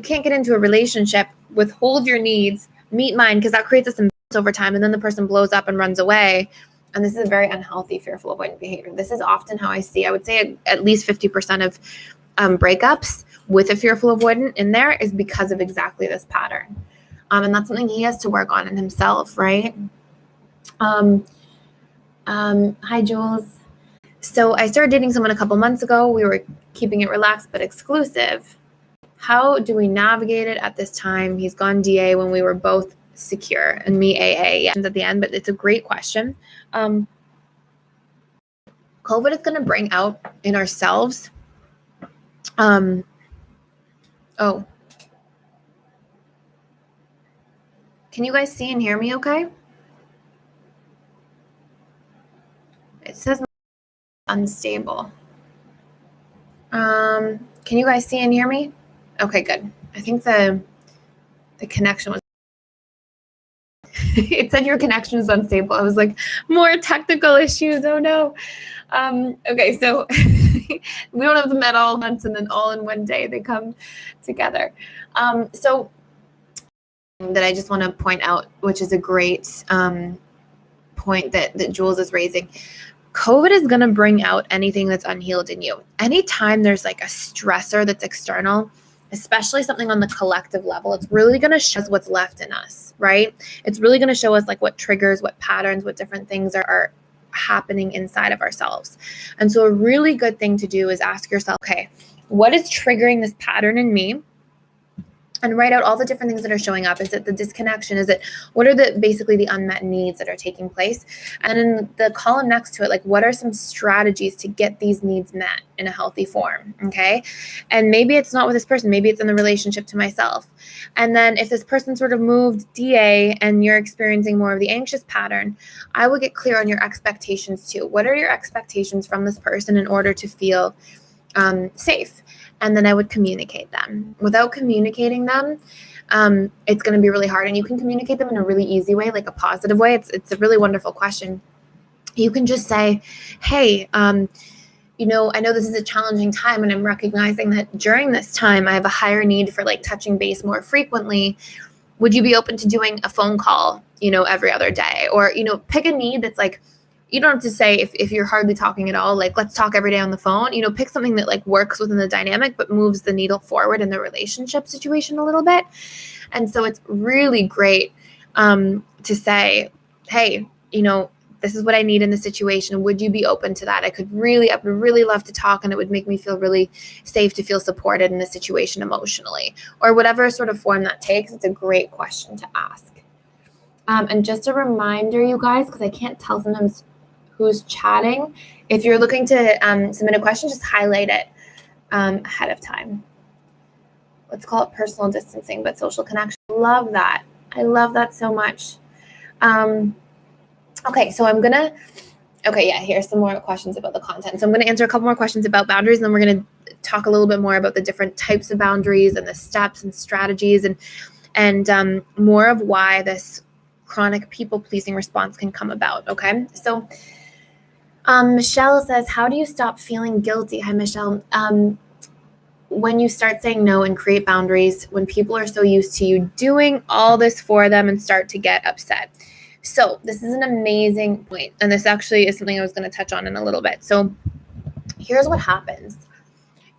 can't get into a relationship, withhold your needs, meet mine, because that creates some over time, and then the person blows up and runs away. And this is a very unhealthy, fearful avoidant behavior. This is often how I would say at least 50% of breakups with a fearful avoidant in there is because of exactly this pattern. And that's something he has to work on in himself, right? Hi, Jules. So I started dating someone a couple months ago. We were keeping it relaxed but exclusive. How do we navigate it at this time? He's gone DA when we were both secure, and me AA. Yeah, at the end, but it's a great question. COVID is going to bring out in ourselves. Oh, can you guys see and hear me? Okay. It says unstable. Can you guys see and hear me? Okay, good. I think the connection was. It said your connection is unstable. I was like, more technical issues. Oh no. Okay, so we don't have them at all once, and then all in one day they come together. So that I just want to point out, which is a great point that Jules is raising. COVID is going to bring out anything that's unhealed in you. Anytime there's like a stressor that's external, especially something on the collective level, it's really going to show us what's left in us, right? It's really going to show us like what triggers, what patterns, what different things are happening inside of ourselves. And so a really good thing to do is ask yourself, okay, what is triggering this pattern in me? And write out all the different things that are showing up. Is it the disconnection? Is it, what are basically the unmet needs that are taking place? And in the column next to it, like, what are some strategies to get these needs met in a healthy form? Okay. And maybe it's not with this person. Maybe it's in the relationship to myself. And then if this person sort of moved DA and you're experiencing more of the anxious pattern, I would get clear on your expectations too. What are your expectations from this person in order to feel safe? And then I would communicate them. Without communicating them, it's going to be really hard. And you can communicate them in a really easy way, like a positive way. It's a really wonderful question. You can just say, hey, I know this is a challenging time, and I'm recognizing that during this time, I have a higher need for like touching base more frequently. Would you be open to doing a phone call, every other day? Or, pick a need that's like, you don't have to say if you're hardly talking at all, like, let's talk every day on the phone. Pick something that like works within the dynamic, but moves the needle forward in the relationship situation a little bit. And so it's really great to say, hey, this is what I need in the situation. Would you be open to that? I would really love to talk, and it would make me feel really safe to feel supported in the situation emotionally, or whatever sort of form that takes. It's a great question to ask. And just a reminder, you guys, because I can't tell sometimes who's chatting, if you're looking to submit a question, just highlight it ahead of time. Let's call it personal distancing, but social connection. Love that. I love that so much. Okay, so here's some more questions about the content. So I'm going to answer a couple more questions about boundaries, and then we're going to talk a little bit more about the different types of boundaries and the steps and strategies and more of why this chronic people-pleasing response can come about, okay? So Michelle says, how do you stop feeling guilty? Hi, Michelle. When you start saying no and create boundaries, when people are so used to you doing all this for them and start to get upset. So this is an amazing point. And this actually is something I was going to touch on in a little bit. So here's what happens.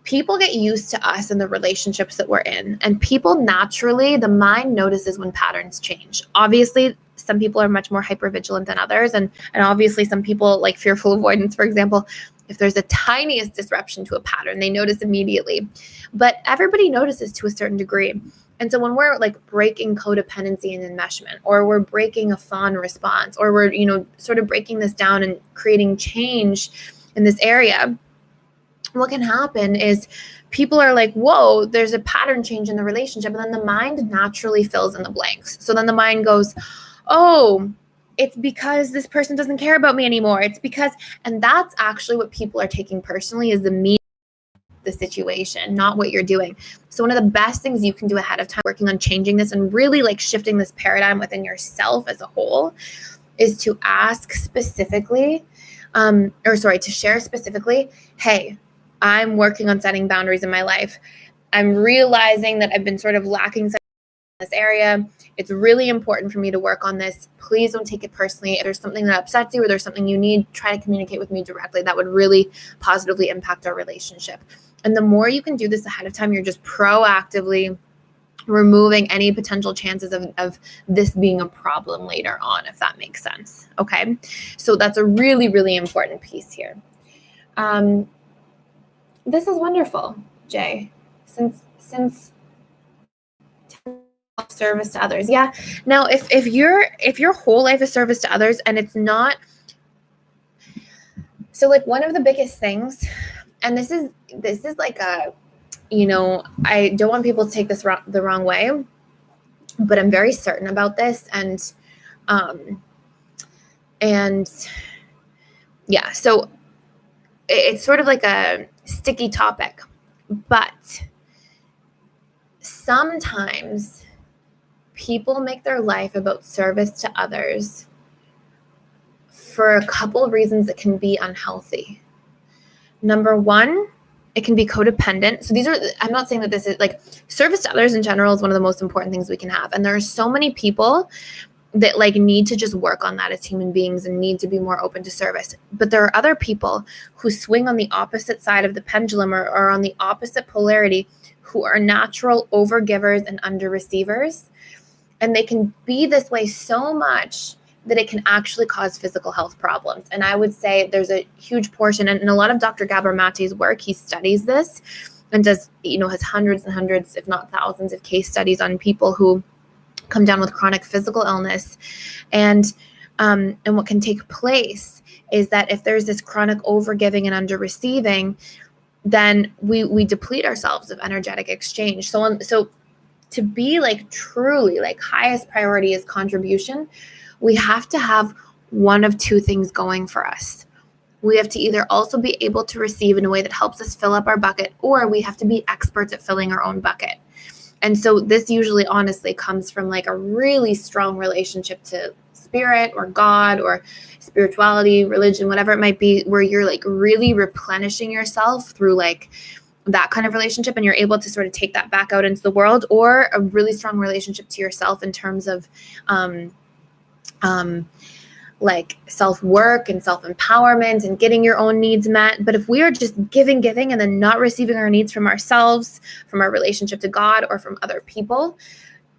People get used to us and the relationships that we're in. And people naturally, the mind notices when patterns change. Obviously, some people are much more hypervigilant than others. And obviously some people, like fearful avoidance, for example, if there's the tiniest disruption to a pattern, they notice immediately. But everybody notices to a certain degree. And so when we're like breaking codependency and enmeshment, or we're breaking a fawn response, or we're, sort of breaking this down and creating change in this area, what can happen is people are like, whoa, there's a pattern change in the relationship. And then the mind naturally fills in the blanks. So then the mind goes, oh, it's because this person doesn't care about me anymore. It's because, and that's actually what people are taking personally, is the me, the situation, not what you're doing. So one of the best things you can do ahead of time, working on changing this and really like shifting this paradigm within yourself as a whole, is to ask specifically, to share specifically, hey, I'm working on setting boundaries in my life. I'm realizing that I've been sort of lacking in this area. It's really important for me to work on this. Please don't take it personally. If there's something that upsets you or there's something you need, try to communicate with me directly. That would really positively impact our relationship. And the more you can do this ahead of time, you're just proactively removing any potential chances of this being a problem later on, if that makes sense. Okay. So that's a really, really important piece here. This is wonderful, Jay. Since service to others. Yeah. Now, if your whole life is service to others and it's not, so like one of the biggest things, and this is like a, I don't want people to take this the wrong way, but I'm very certain about this. And yeah, so it's sort of like a sticky topic, but sometimes people make their life about service to others for a couple of reasons that can be unhealthy. Number one, it can be codependent. So I'm not saying that this is like service to others in general is one of the most important things we can have. And there are so many people that like need to just work on that as human beings and need to be more open to service. But there are other people who swing on the opposite side of the pendulum or on the opposite polarity, who are natural overgivers and underreceivers. And they can be this way so much that it can actually cause physical health problems. And I would say there's a huge portion, and in a lot of Dr. Gabor Mate's work, he studies this and does, has hundreds and hundreds, if not thousands of case studies on people who come down with chronic physical illness. And what can take place is that if there's this chronic overgiving and underreceiving, then we deplete ourselves of energetic exchange. So to be like truly like highest priority is contribution, we have to have one of two things going for us. We have to either also be able to receive in a way that helps us fill up our bucket, or we have to be experts at filling our own bucket. And so this usually honestly comes from like a really strong relationship to spirit or God or spirituality, religion, whatever it might be, where you're like really replenishing yourself through like that kind of relationship, and you're able to sort of take that back out into the world, or a really strong relationship to yourself in terms of like self-work and self-empowerment and getting your own needs met. But if we are just giving and then not receiving our needs from ourselves, from our relationship to God, or from other people,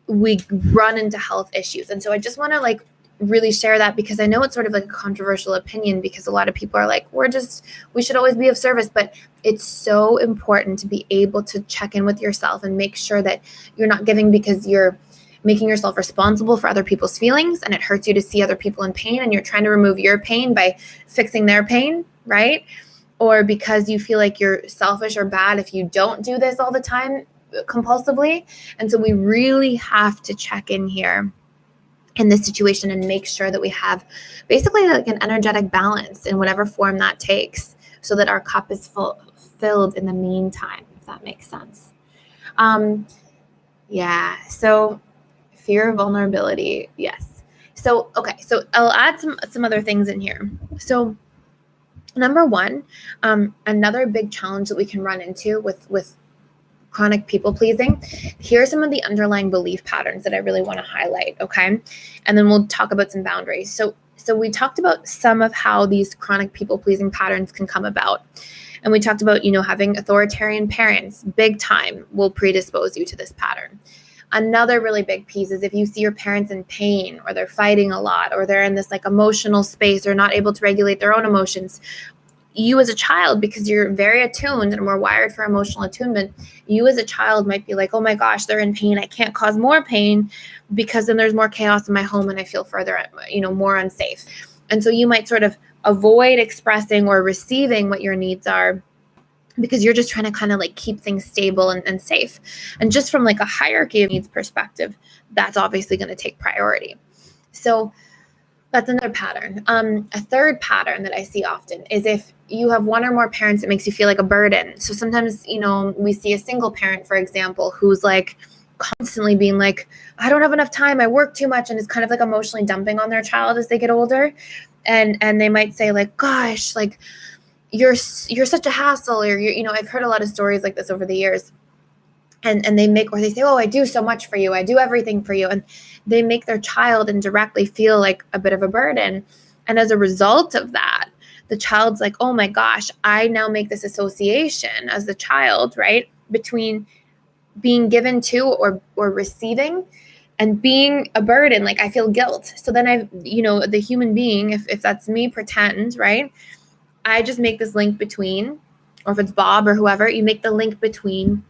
we run into health issues. And so I just want to like really share that because I know it's sort of like a controversial opinion because a lot of people are like, we should always be of service. But it's so important to be able to check in with yourself and make sure that you're not giving because you're making yourself responsible for other people's feelings and it hurts you to see other people in pain and you're trying to remove your pain by fixing their pain, right? Or because you feel like you're selfish or bad if you don't do this all the time compulsively. And so we really have to check in here in this situation and make sure that we have basically like an energetic balance in whatever form that takes so that our cup is filled in the meantime, if that makes sense. So fear of vulnerability, yes. So, okay, so I'll add some other things in here. So number one, another big challenge that we can run into with chronic people pleasing, here are some of the underlying belief patterns that I really want to highlight, okay? And then we'll talk about some boundaries. So we talked about some of how these chronic people pleasing patterns can come about. And we talked about, having authoritarian parents, big time, will predispose you to this pattern. Another really big piece is if you see your parents in pain or they're fighting a lot or they're in this like emotional space or not able to regulate their own emotions, you as a child, because you're very attuned and we're wired for emotional attunement, you as a child might be like, oh my gosh, they're in pain. I can't cause more pain because then there's more chaos in my home and I feel further, more unsafe. And so you might sort of avoid expressing or receiving what your needs are because you're just trying to kind of like keep things stable and safe. And just from like a hierarchy of needs perspective, that's obviously going to take priority. So that's another pattern. A third pattern that I see often is if you have one or more parents, it makes you feel like a burden. So sometimes, we see a single parent, for example, who's like constantly being like, I don't have enough time. I work too much. And is kind of like emotionally dumping on their child as they get older. And they might say like, gosh, like you're such a hassle. Or I've heard a lot of stories like this over the years. And they say, oh, I do so much for you. I do everything for you. And they make their child indirectly feel like a bit of a burden. And as a result of that, the child's like, oh my gosh, I now make this association as the child, right, between being given to or receiving and being a burden. Like I feel guilt. So then the human being, if that's me, pretend, right, I just make this link between, or if it's Bob or whoever, you make the link between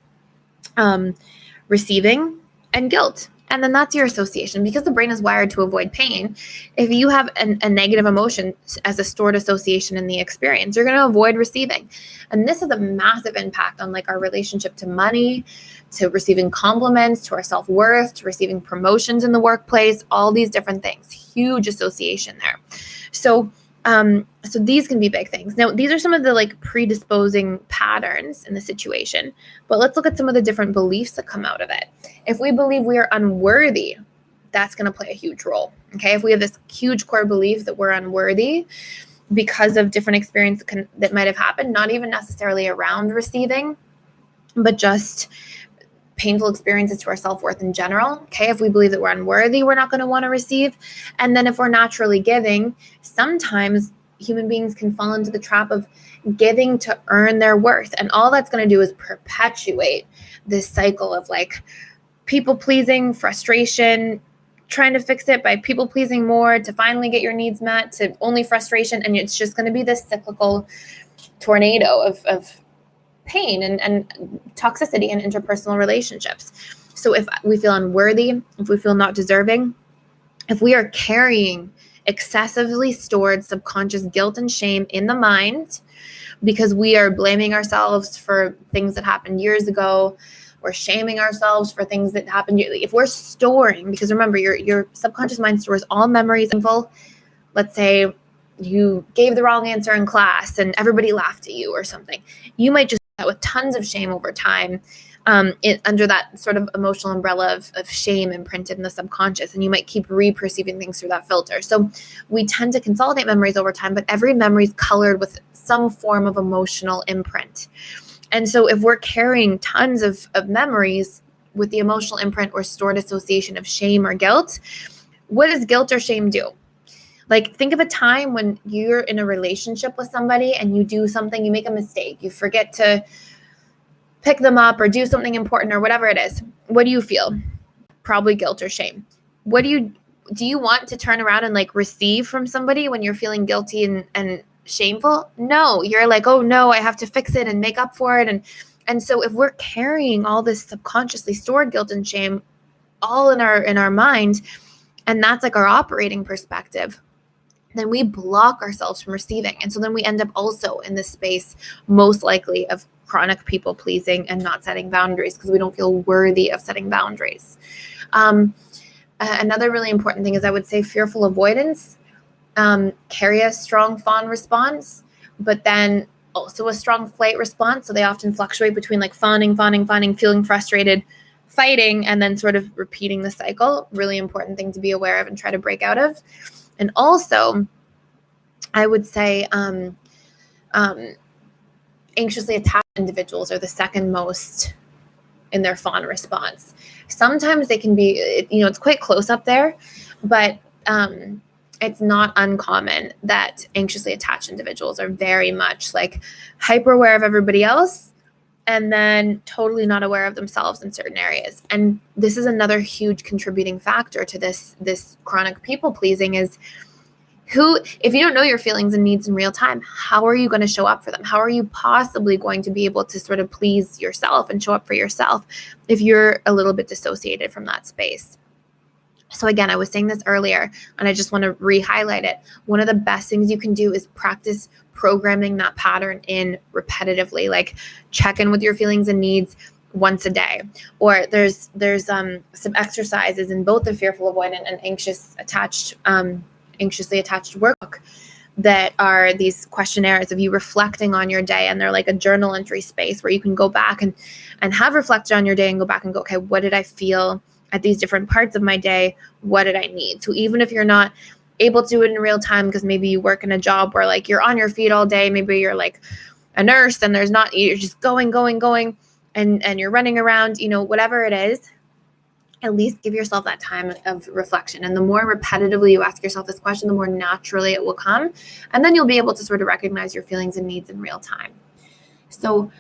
receiving and guilt. And then that's your association because the brain is wired to avoid pain. If you have a negative emotion as a stored association in the experience, you're going to avoid receiving. And this has a massive impact on like our relationship to money, to receiving compliments, to our self-worth, to receiving promotions in the workplace, all these different things. Huge association there. So these can be big things. Now, these are some of the like predisposing patterns in the situation, but let's look at some of the different beliefs that come out of it. If we believe we are unworthy, that's going to play a huge role. Okay. If we have this huge core belief that we're unworthy because of different experiences that might have happened, not even necessarily around receiving, but just painful experiences to our self-worth in general. Okay. If we believe that we're unworthy, we're not going to want to receive. And then if we're naturally giving, sometimes human beings can fall into the trap of giving to earn their worth. And all that's going to do is perpetuate this cycle of like people pleasing, frustration, trying to fix it by people pleasing more to finally get your needs met, to only frustration. And it's just going to be this cyclical tornado of pain and toxicity in interpersonal relationships. So if we feel unworthy, if we feel not deserving, if we are carrying excessively stored subconscious guilt and shame in the mind because we are blaming ourselves for things that happened years ago, we're shaming ourselves for things that happened. If we're storing, because remember, your subconscious mind stores all memories in full. Let's say you gave the wrong answer in class and everybody laughed at you or something. You might just with tons of shame over time under that sort of emotional umbrella of shame imprinted in the subconscious. And you might keep re-perceiving things through that filter. So we tend to consolidate memories over time, but every memory is colored with some form of emotional imprint. And so if we're carrying tons of memories with the emotional imprint or stored association of shame or guilt, what does guilt or shame do? Like, think of a time when you're in a relationship with somebody and you do something, you make a mistake, you forget to pick them up or do something important or whatever it is. What do you feel? Probably guilt or shame. do you want to turn around and like receive from somebody when you're feeling guilty and shameful? No, you're like, oh no, I have to fix it and make up for it. And so if we're carrying all this subconsciously stored guilt and shame all in our mind, and that's like our operating perspective, then we block ourselves from receiving. And so then we end up also in this space, most likely, of chronic people pleasing and not setting boundaries because we don't feel worthy of setting boundaries. Another really important thing is, I would say, fearful avoidance. Carry a strong fawn response, but then also a strong flight response. So they often fluctuate between like fawning, feeling frustrated, fighting, and then sort of repeating the cycle. Really important thing to be aware of and try to break out of. And also, I would say anxiously attached individuals are the second most in their fawn response. Sometimes they can be, it's quite close up there, but it's not uncommon that anxiously attached individuals are very much like hyper aware of everybody else and then totally not aware of themselves in certain areas. And this is another huge contributing factor to this chronic people pleasing is, if you don't know your feelings and needs in real time, how are you going to show up for them? How are you possibly going to be able to sort of please yourself and show up for yourself if you're a little bit dissociated from that space? So again, I was saying this earlier, and I just want to re-highlight it. One of the best things you can do is practice programming that pattern in repetitively, like check in with your feelings and needs once a day. Or there's some exercises in both the fearful avoidant and anxiously attached workbook that are these questionnaires of you reflecting on your day, and they're like a journal entry space where you can go back and have reflected on your day and go back and go, okay, what did I feel at these different parts of my day? What did I need? So even if you're not able to do it in real time, because maybe you work in a job where like you're on your feet all day, maybe you're like a nurse and you're just going and you're running around, whatever it is, at least give yourself that time of reflection. And the more repetitively you ask yourself this question, the more naturally it will come. And then you'll be able to sort of recognize your feelings and needs in real time. So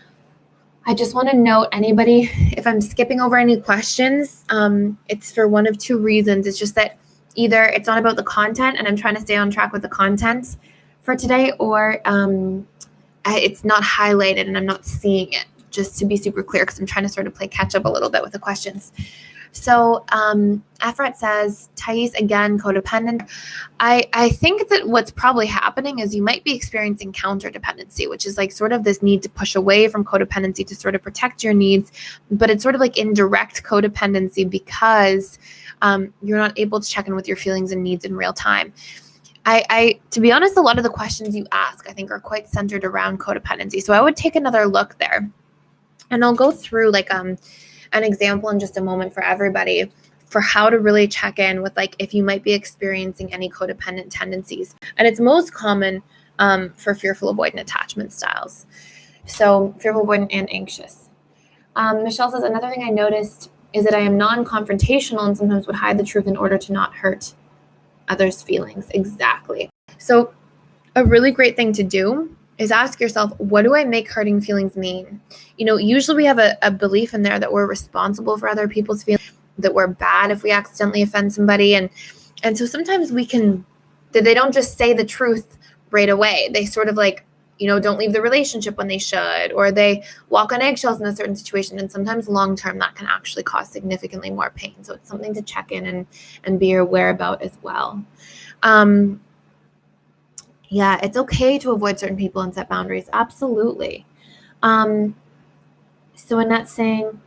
I just want to note, anybody, if I'm skipping over any questions, it's for one of two reasons. It's just that either it's not about the content and I'm trying to stay on track with the content for today, or it's not highlighted and I'm not seeing it, just to be super clear, because I'm trying to sort of play catch up a little bit with the questions. So Efrat says, Thais, again, codependent. I think that what's probably happening is you might be experiencing counterdependency, which is like sort of this need to push away from codependency to sort of protect your needs, but it's sort of like indirect codependency because you're not able to check in with your feelings and needs in real time. To be honest, a lot of the questions you ask, I think, are quite centered around codependency. So I would take another look there, and I'll go through like an example in just a moment for everybody for how to really check in with like if you might be experiencing any codependent tendencies. And it's most common for fearful avoidant attachment styles. So fearful avoidant and anxious. Michelle says, another thing I noticed is that I am non-confrontational and sometimes would hide the truth in order to not hurt others' feelings. Exactly. So a really great thing to do is ask yourself, what do I make hurting feelings mean? Usually we have a belief in there that we're responsible for other people's feelings, that we're bad if we accidentally offend somebody. And so sometimes they don't just say the truth right away. They sort of like, don't leave the relationship when they should, or they walk on eggshells in a certain situation. And sometimes long-term that can actually cause significantly more pain. So it's something to check in and be aware about as well. Yeah, it's okay to avoid certain people and set boundaries. Absolutely. So Annette's saying,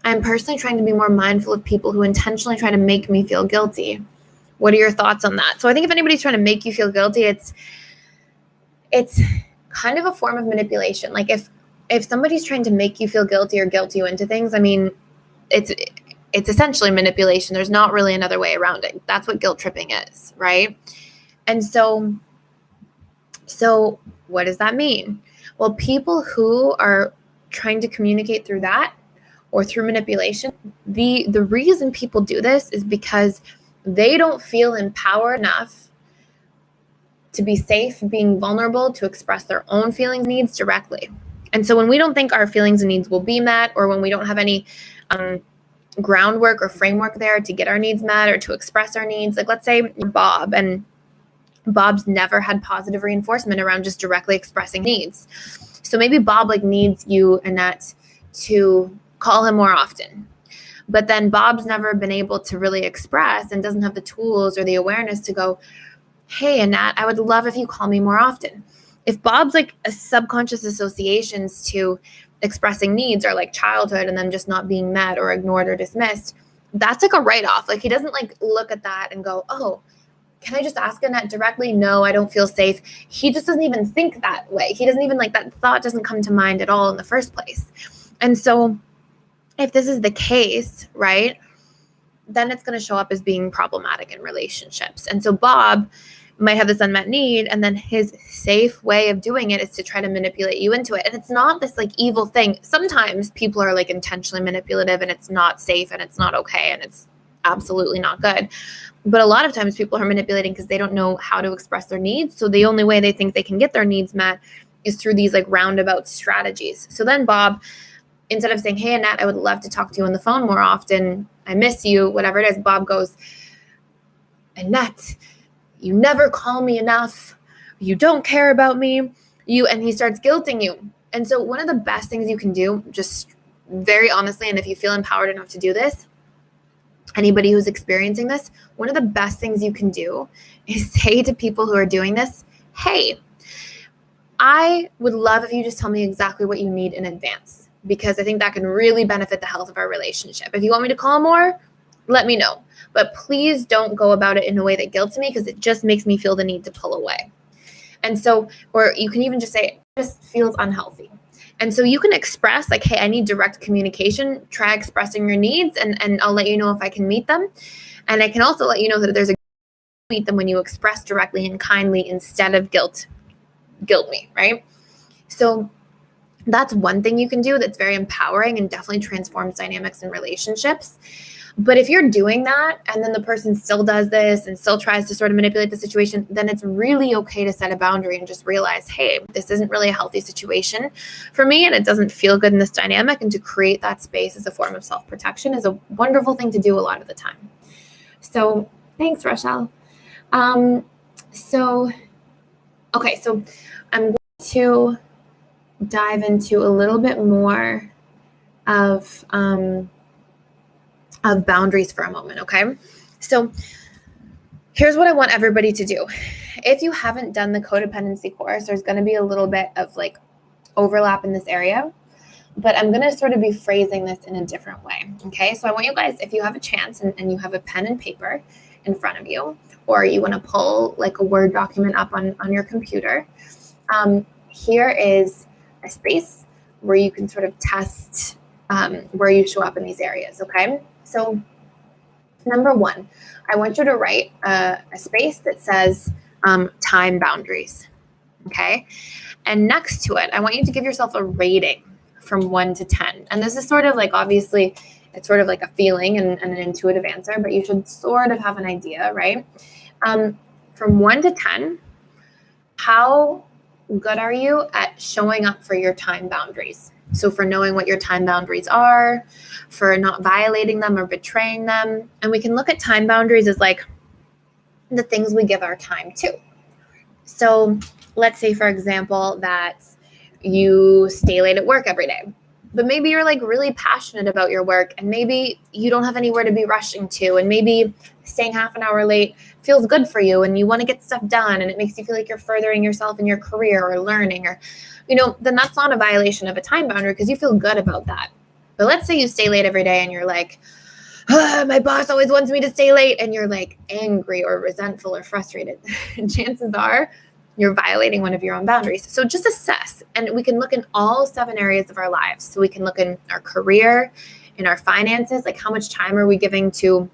I'm personally trying to be more mindful of people who intentionally try to make me feel guilty. What are your thoughts on that? So I think if anybody's trying to make you feel guilty, it's kind of a form of manipulation. Like if somebody's trying to make you feel guilty or guilt you into things, I mean, it's essentially manipulation. There's not really another way around it. That's what guilt tripping is, right? And so what does that mean? Well, people who are trying to communicate through that or through manipulation, the reason people do this is because they don't feel empowered enough to be safe, being vulnerable, to express their own feelings and needs directly. And so when we don't think our feelings and needs will be met, or when we don't have any groundwork or framework there to get our needs met or to express our needs. Like let's say Bob, and Bob's never had positive reinforcement around just directly expressing needs. So maybe Bob like needs you, Annette, to call him more often. But then Bob's never been able to really express and doesn't have the tools or the awareness to go, hey, Annette, I would love if you call me more often. If Bob's like a subconscious associations to expressing needs are like childhood and them just not being met or ignored or dismissed, that's like a write-off. Like he doesn't like look at that and go, oh, can I just ask Annette directly? No, I don't feel safe. He just doesn't even think that way. He doesn't even like that thought doesn't come to mind at all in the first place. And so if this is the case, right, then it's going to show up as being problematic in relationships. And so Bob might have this unmet need, and then his safe way of doing it is to try to manipulate you into it. And it's not this like evil thing. Sometimes people are like intentionally manipulative and it's not safe and it's not okay and it's absolutely not good. But a lot of times people are manipulating because they don't know how to express their needs. So the only way they think they can get their needs met is through these like roundabout strategies. So then Bob, instead of saying, hey, Annette, I would love to talk to you on the phone more often, I miss you, whatever it is, Bob goes, Annette, you never call me enough. You don't care about me. And he starts guilting you. And so one of the best things you can do, just very honestly, and if you feel empowered enough to do this, anybody who's experiencing this, one of the best things you can do is say to people who are doing this, hey, I would love if you just tell me exactly what you need in advance, because I think that can really benefit the health of our relationship. If you want me to call more, let me know. But please don't go about it in a way that guilts me, because it just makes me feel the need to pull away. And so, or you can even just say, it just feels unhealthy. And so you can express like, hey, I need direct communication. Try expressing your needs and I'll let you know if I can meet them. And I can also let you know that there's a meet them when you express directly and kindly instead of guilt me, right? So that's one thing you can do that's very empowering and definitely transforms dynamics in relationships. But if you're doing that and then the person still does this and still tries to sort of manipulate the situation, then it's really okay to set a boundary and just realize, hey, this isn't really a healthy situation for me and it doesn't feel good in this dynamic. And to create that space as a form of self-protection is a wonderful thing to do a lot of the time. So thanks, Rochelle. So I'm going to dive into a little bit more of boundaries for a moment, okay? So here's what I want everybody to do. If you haven't done the codependency course, there's going to be a little bit of like overlap in this area, but I'm going to sort of be phrasing this in a different way, okay? So I want you guys, if you have a chance and you have a pen and paper in front of you, or you want to pull like a Word document up on your computer, here is a space where you can sort of test where you show up in these areas, okay? So number one, I want you to write a space that says time boundaries, okay? And next to it, I want you to give yourself a rating from 1 to 10. And this is sort of like, obviously, it's sort of like a feeling and an intuitive answer, but you should sort of have an idea, right? From 1 to 10, how good are you at showing up for your time boundaries? So for knowing what your time boundaries are, for not violating them or betraying them. And we can look at time boundaries as like the things we give our time to. So let's say, for example, that you stay late at work every day, but maybe you're like really passionate about your work and maybe you don't have anywhere to be rushing to, and maybe staying half an hour late feels good for you and you want to get stuff done and it makes you feel like you're furthering yourself in your career or learning, or, then that's not a violation of a time boundary because you feel good about that. But let's say you stay late every day and you're like, my boss always wants me to stay late, and you're like angry or resentful or frustrated. Chances are you're violating one of your own boundaries. So just assess, and we can look in all 7 areas of our lives. So we can look in our career, in our finances, like how much time are we giving to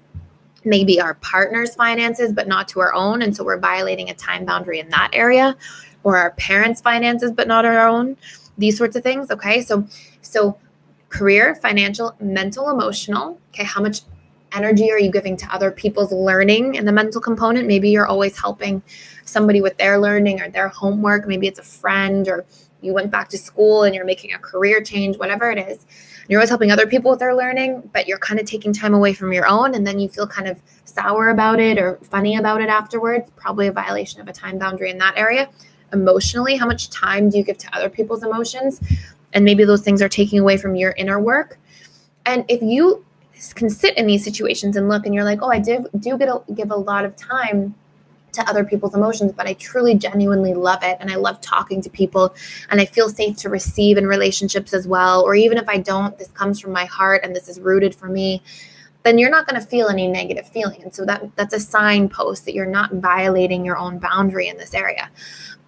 maybe our partner's finances, but not to our own. And so we're violating a time boundary in that area, or our parents' finances, but not our own, these sorts of things. Okay. So career, financial, mental, emotional. Okay. How much energy are you giving to other people's learning and the mental component? Maybe you're always helping somebody with their learning or their homework. Maybe it's a friend, or you went back to school and you're making a career change, whatever it is. You're always helping other people with their learning, but you're kind of taking time away from your own, and then you feel kind of sour about it or funny about it afterwards. Probably a violation of a time boundary in that area. Emotionally, how much time do you give to other people's emotions? And maybe those things are taking away from your inner work. And if you can sit in these situations and look and you're like, oh, I do give a lot of time to other people's emotions, but I truly genuinely love it, and I love talking to people, and I feel safe to receive in relationships as well. Or even if I don't, this comes from my heart and this is rooted for me, then you're not going to feel any negative feeling. And so that's a signpost that you're not violating your own boundary in this area.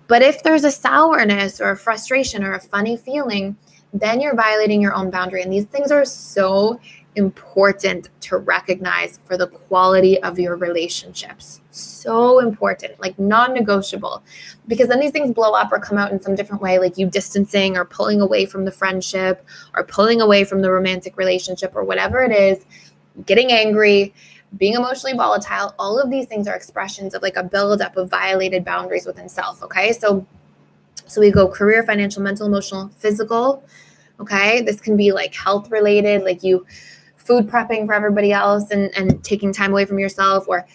But if there's a sourness or a frustration or a funny feeling, then you're violating your own boundary. And these things are so important to recognize for the quality of your relationships. So important, like non-negotiable, because then these things blow up or come out in some different way, like you distancing or pulling away from the friendship or pulling away from the romantic relationship or whatever it is, getting angry, being emotionally volatile. All of these things are expressions of like a buildup of violated boundaries within self. Okay. So we go career, financial, mental, emotional, physical. Okay. This can be like health related, like you food prepping for everybody else and taking time away from yourself, or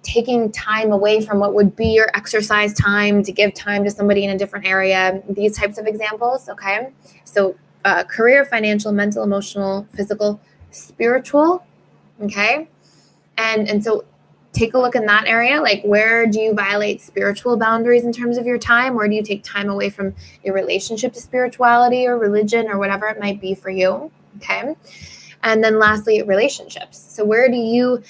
taking time away from what would be your exercise time to give time to somebody in a different area. These types of examples. Okay. So career, financial, mental, emotional, physical, spiritual. Okay. And so take a look in that area. Like, where do you violate spiritual boundaries in terms of your time? Where do you take time away from your relationship to spirituality or religion or whatever it might be for you? Okay. And then lastly, relationships. So where do you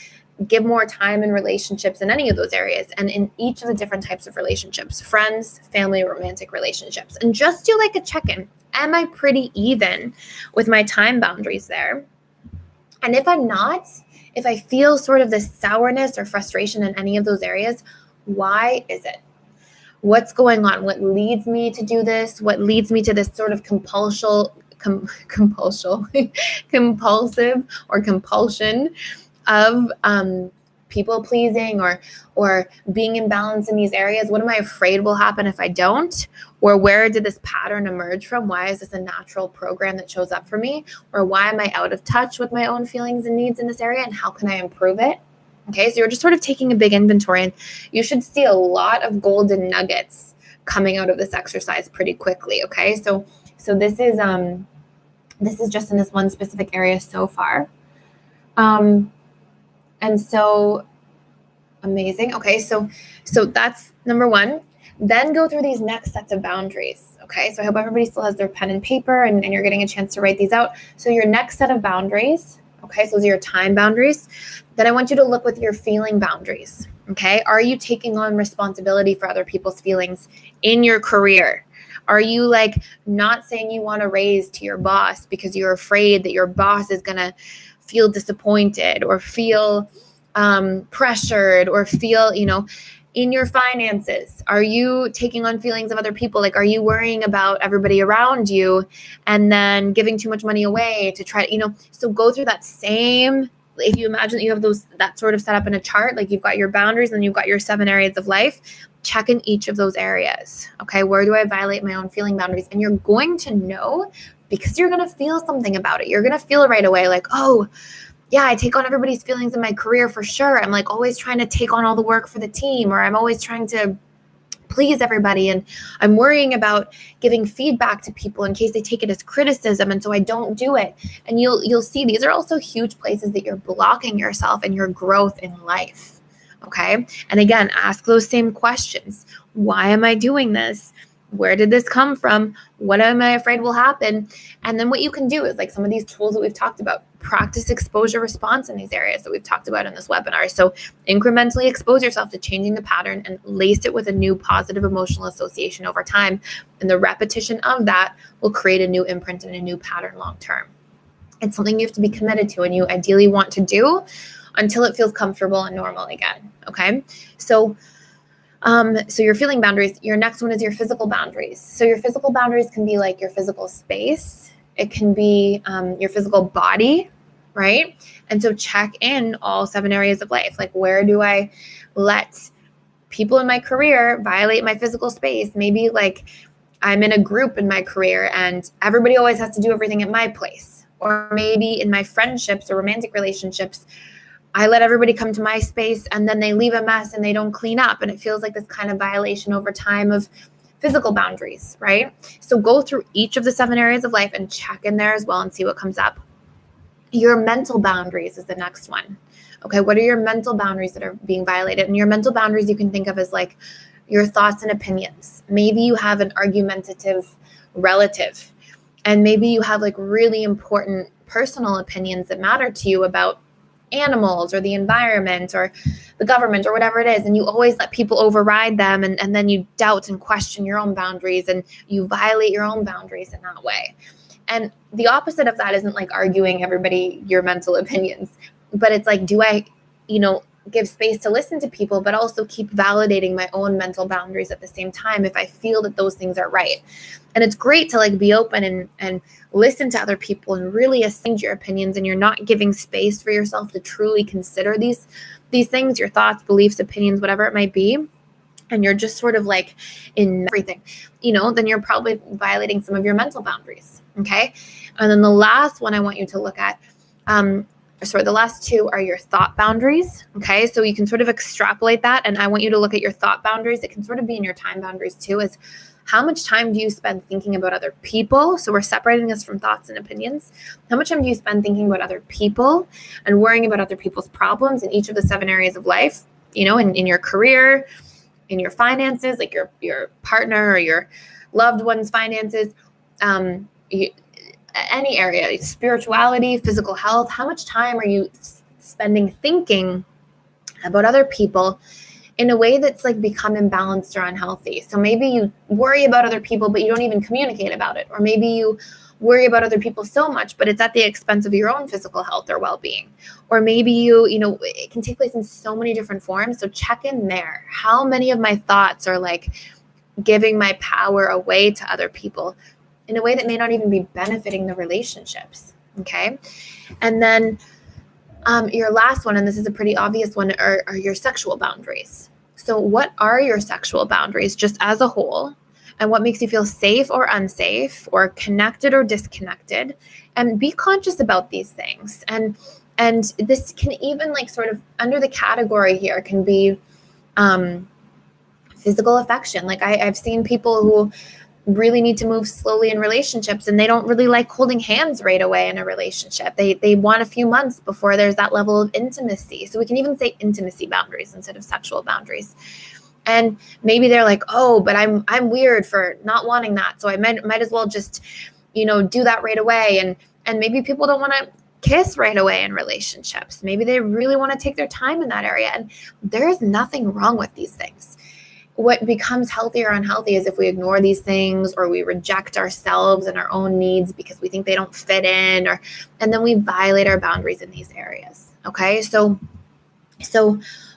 give more time in relationships in any of those areas, and in each of the different types of relationships, friends, family, romantic relationships? And just do like a check-in. Am I pretty even with my time boundaries there? And if I'm not, if I feel sort of this sourness or frustration in any of those areas, why is it? What's going on? What leads me to do this? What leads me to this sort of compulsive or compulsion of people pleasing or being imbalanced in these areas? What am I afraid will happen if I don't? Or where did this pattern emerge from? Why is this a natural program that shows up for me? Or why am I out of touch with my own feelings and needs in this area? And how can I improve it? Okay, so you're just sort of taking a big inventory, and you should see a lot of golden nuggets coming out of this exercise pretty quickly. Okay, so this is just in this one specific area so far. And so amazing. Okay, so that's number one. Then go through these next sets of boundaries. Okay, so I hope everybody still has their pen and paper and you're getting a chance to write these out. So your next set of boundaries, okay, so those are your time boundaries. Then I want you to look with your feeling boundaries. Okay, are you taking on responsibility for other people's feelings in your career? Are you like not saying you want a raise to your boss because you're afraid that your boss is going to feel disappointed or feel pressured or feel, in your finances? Are you taking on feelings of other people? Like, are you worrying about everybody around you and then giving too much money away to try, so go through that same, if you imagine that you have that sort of set up in a chart, like you've got your boundaries and you've got your 7 areas of life, check in each of those areas. Okay. Where do I violate my own feeling boundaries? And you're going to know because you're going to feel something about it. You're going to feel right away like, oh, yeah, I take on everybody's feelings in my career for sure. I'm like always trying to take on all the work for the team, or I'm always trying to please everybody. And I'm worrying about giving feedback to people in case they take it as criticism. And so I don't do it. And you'll see these are also huge places that you're blocking yourself and your growth in life. Okay. And again, ask those same questions. Why am I doing this? Where did this come from? What am I afraid will happen? And then what you can do is like some of these tools that we've talked about, practice exposure response in these areas that we've talked about in this webinar. So incrementally expose yourself to changing the pattern and lace it with a new positive emotional association over time. And the repetition of that will create a new imprint and a new pattern long-term. It's something you have to be committed to and you ideally want to do until it feels comfortable and normal again. Okay. So your feeling boundaries, your next one is your physical boundaries. So your physical boundaries can be like your physical space. It can be your physical body. right? And so check in all 7 areas of life. Like, where do I let people in my career violate my physical space? Maybe like I'm in a group in my career and everybody always has to do everything at my place. Or maybe in my friendships or romantic relationships, I let everybody come to my space and then they leave a mess and they don't clean up. And it feels like this kind of violation over time of physical boundaries, right? So go through each of the 7 areas of life and check in there as well and see what comes up. Your mental boundaries is the next one. Okay, what are your mental boundaries that are being violated? And your mental boundaries you can think of as like your thoughts and opinions. Maybe you have an argumentative relative, and maybe you have like really important personal opinions that matter to you about animals or the environment or the government or whatever it is, and you always let people override them, and then you doubt and question your own boundaries and you violate your own boundaries in that way. And the opposite of that isn't like arguing everybody your mental opinions, but it's like, do I, give space to listen to people, but also keep validating my own mental boundaries at the same time if I feel that those things are right. And it's great to like be open and listen to other people and really assume your opinions, and you're not giving space for yourself to truly consider these things, your thoughts, beliefs, opinions, whatever it might be, and you're just sort of like in everything, then you're probably violating some of your mental boundaries. Okay. And then the last one I want you to look at, the last 2 are your thought boundaries. Okay. So you can sort of extrapolate that. And I want you to look at your thought boundaries. It can sort of be in your time boundaries too, is how much time do you spend thinking about other people? So we're separating this from thoughts and opinions. How much time do you spend thinking about other people and worrying about other people's problems in each of the 7 areas of life, in your career, in your finances, like your partner or your loved one's finances, any area, spirituality, physical health? How much time are you spending thinking about other people in a way that's like become imbalanced or unhealthy? So maybe you worry about other people, but you don't even communicate about it. Or maybe you worry about other people so much, but it's at the expense of your own physical health or well-being. Or maybe it can take place in so many different forms. So check in there. How many of my thoughts are like giving my power away to other people in a way that may not even be benefiting the relationships? Okay. And then your last one, and this is a pretty obvious one, are your sexual boundaries. So what are your sexual boundaries just as a whole? And what makes you feel safe or unsafe, or connected or disconnected? And be conscious about these things. And this can even like sort of under the category here can be physical affection. Like I've seen people who really need to move slowly in relationships, and they don't really like holding hands right away in a relationship. They want a few months before there's that level of intimacy. So we can even say intimacy boundaries instead of sexual boundaries. And maybe they're like, oh, but I'm weird for not wanting that, so I might as well just do that right away. And maybe people don't want to kiss right away in relationships. Maybe they really want to take their time in that area, and there's nothing wrong with these things. What becomes healthy or unhealthy is if we ignore these things, or we reject ourselves and our own needs because we think they don't fit in, and then we violate our boundaries in these areas. Okay. So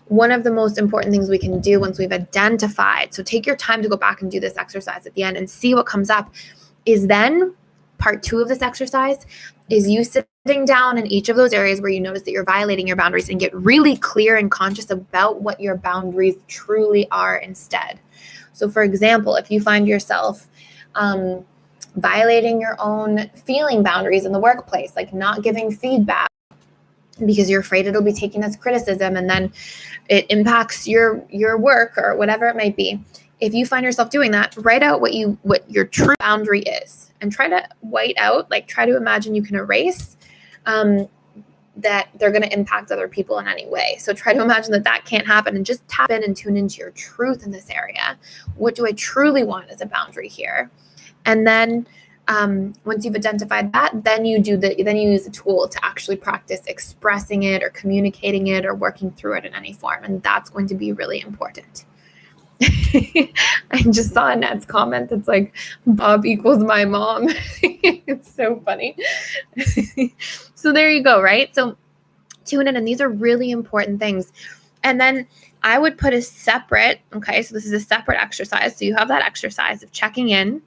one of the most important things we can do once we've identified, so take your time to go back and do this exercise at the end and see what comes up, is then part 2 of this exercise is you sitting down in each of those areas where you notice that you're violating your boundaries and get really clear and conscious about what your boundaries truly are instead. So for example, if you find yourself violating your own feeling boundaries in the workplace, like not giving feedback because you're afraid it'll be taken as criticism and then it impacts your work or whatever it might be. If you find yourself doing that, write out what your true boundary is, and try to white out, like try to imagine you can erase that they're going to impact other people in any way. So try to imagine that can't happen, and just tap in and tune into your truth in this area. What do I truly want as a boundary here? And then once you've identified that, then you use a tool to actually practice expressing it or communicating it or working through it in any form. And that's going to be really important. I just saw Annette's comment. It's like, Bob equals my mom. It's so funny. So there you go, right? So tune in, and these are really important things. And then I would put a separate, okay, so this is a separate exercise. So you have that exercise of checking in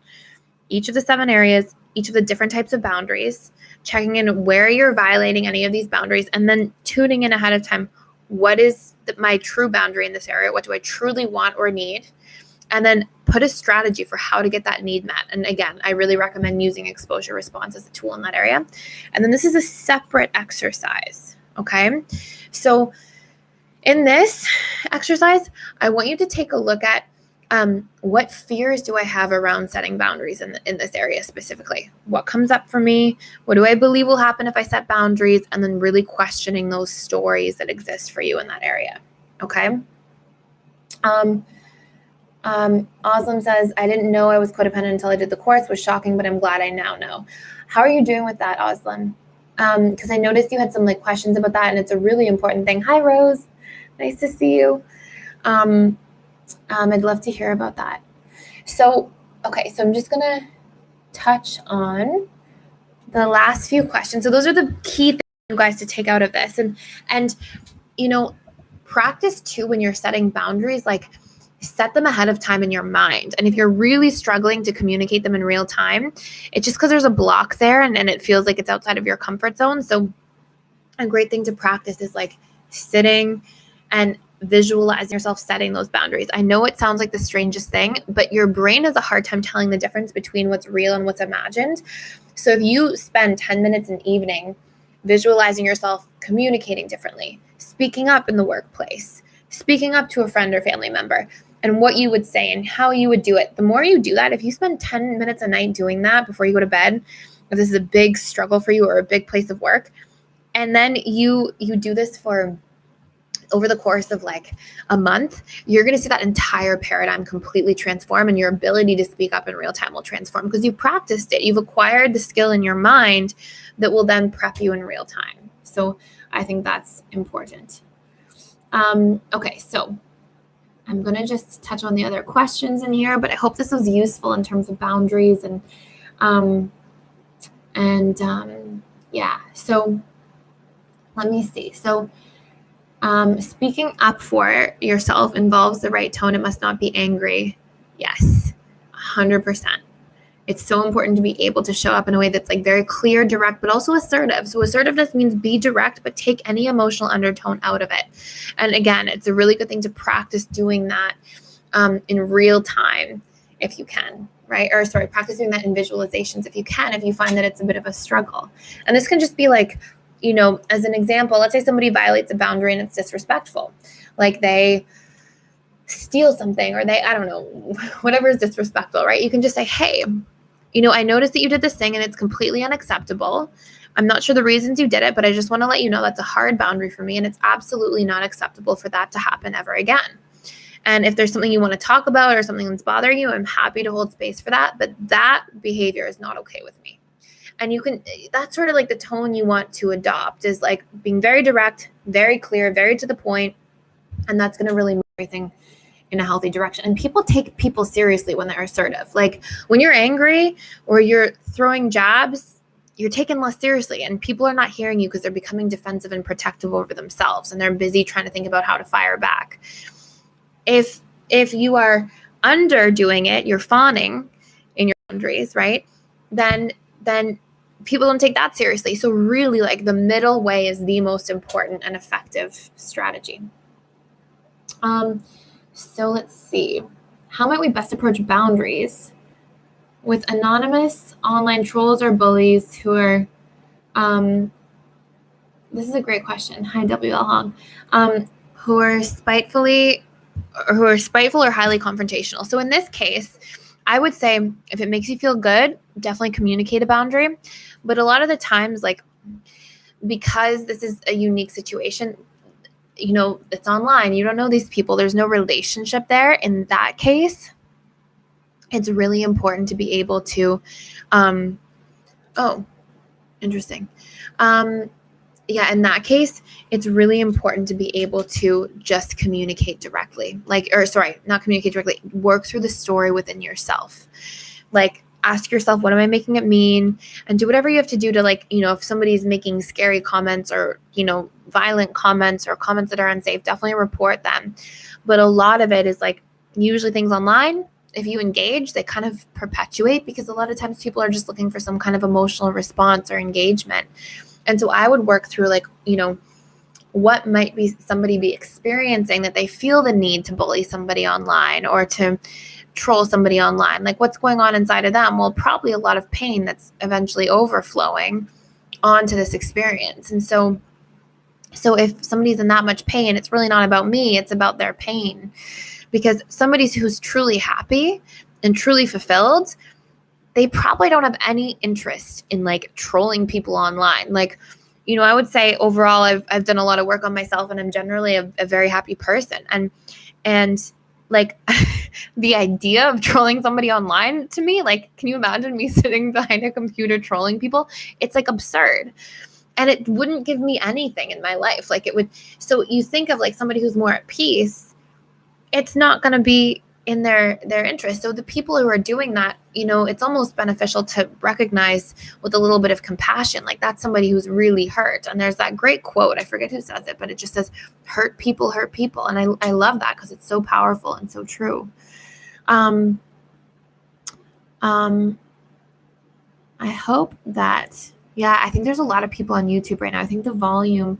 each of the 7 areas, each of the different types of boundaries, checking in where you're violating any of these boundaries, and then tuning in ahead of time. What is my true boundary in this area? What do I truly want or need? And then put a strategy for how to get that need met. And again, I really recommend using exposure response as a tool in that area. And then this is a separate exercise, okay? So in this exercise, I want you to take a look at what fears do I have around setting boundaries in this area specifically? What comes up for me? What do I believe will happen if I set boundaries? And then really questioning those stories that exist for you in that area, okay? Oslam says, I didn't know I was codependent until I did the course. It was shocking, but I'm glad I now know. How are you doing with that, Oslam? Because I noticed you had some questions about that, and it's a really important thing. Hi, Rose. Nice to see you. I'd love to hear about that. So, okay, so I'm just going to touch on the last few questions. So those are the key things you guys to take out of this. And practice too when you're setting boundaries, set them ahead of time in your mind. And if you're really struggling to communicate them in real time, it's just because there's a block there and it feels like it's outside of your comfort zone. So a great thing to practice is sitting and visualizing yourself setting those boundaries. I know it sounds like the strangest thing, but your brain has a hard time telling the difference between what's real and what's imagined. So if you spend 10 minutes an evening visualizing yourself communicating differently, speaking up in the workplace, speaking up to a friend or family member, and what you would say and how you would do it, the more you do that, if you spend 10 minutes a night doing that before you go to bed, if this is a big struggle for you or a big place of work, and then you do this for over the course of a month, you're going to see that entire paradigm completely transform, and your ability to speak up in real time will transform because you practiced it. You've acquired the skill in your mind that will then prep you in real time. So I think that's important. Okay, so I'm going to just touch on the other questions in here, but I hope this was useful in terms of boundaries yeah. So let me see. So speaking up for yourself involves the right tone. It must not be angry. Yes, 100%. It's so important to be able to show up in a way that's very clear, direct, but also assertive. So assertiveness means be direct, but take any emotional undertone out of it. And again, it's a really good thing to practice doing that in real time if you can, right? Or sorry, practice doing that in visualizations if you can, if you find that it's a bit of a struggle. And this can just be as an example, let's say somebody violates a boundary and it's disrespectful. They steal something or I don't know, whatever is disrespectful, right? You can just say, hey, I noticed that you did this thing and it's completely unacceptable. I'm not sure the reasons you did it, but I just want to let you know that's a hard boundary for me and it's absolutely not acceptable for that to happen ever again. And if there's something you want to talk about or something that's bothering you, I'm happy to hold space for that, but that behavior is not okay with me. And that's sort of the tone you want to adopt is being very direct, very clear, very to the point. And that's going to really move everything in a healthy direction. And people take people seriously when they're assertive. When you're angry or you're throwing jabs, you're taken less seriously and people are not hearing you because they're becoming defensive and protective over themselves. And they're busy trying to think about how to fire back. If you are underdoing it, you're fawning in your boundaries, right? Then people don't take that seriously. So really the middle way is the most important and effective strategy. So let's see. How might we best approach boundaries with anonymous online trolls or bullies who are, this is a great question. Hi, WL Hong. Who are spiteful or highly confrontational. So in this case, I would say if it makes you feel good, definitely communicate a boundary. But a lot of the times, because this is a unique situation, it's online. You don't know these people. There's no relationship there. In that case, it's really important to be able to, interesting. In that case, it's really important to be able to just communicate directly. Not communicate directly, work through the story within yourself. Ask yourself, what am I making it mean? And do whatever you have to do to if somebody's making scary comments or, violent comments or comments that are unsafe, definitely report them. But a lot of it is usually things online if you engage, they kind of perpetuate, because a lot of times people are just looking for some kind of emotional response or engagement. And so I would work through like, what might be somebody be experiencing that they feel the need to bully somebody online or to troll somebody online. Like, what's going on inside of them? Well, probably a lot of pain that's eventually overflowing onto this experience. And so if somebody's in that much pain, it's really not about me, it's about their pain. Because somebody who's truly happy and truly fulfilled, they probably don't have any interest in like trolling people online. Like, I would say overall, I've done a lot of work on myself, and I'm generally a very happy person. And like the idea of trolling somebody online, to me, like, can you imagine me sitting behind a computer trolling people? It's like absurd. And it wouldn't give me anything in my life. Like, it would. So you think of like somebody who's more at peace, it's not going to be in their interest. So the people who are doing that, it's almost beneficial to recognize with a little bit of compassion. Like, that's somebody who's really hurt. And there's that great quote, I forget who says it, but it just says, hurt people hurt people. And I love that, because it's so powerful and so true. I hope that, I think there's a lot of people on YouTube right now. I think the volume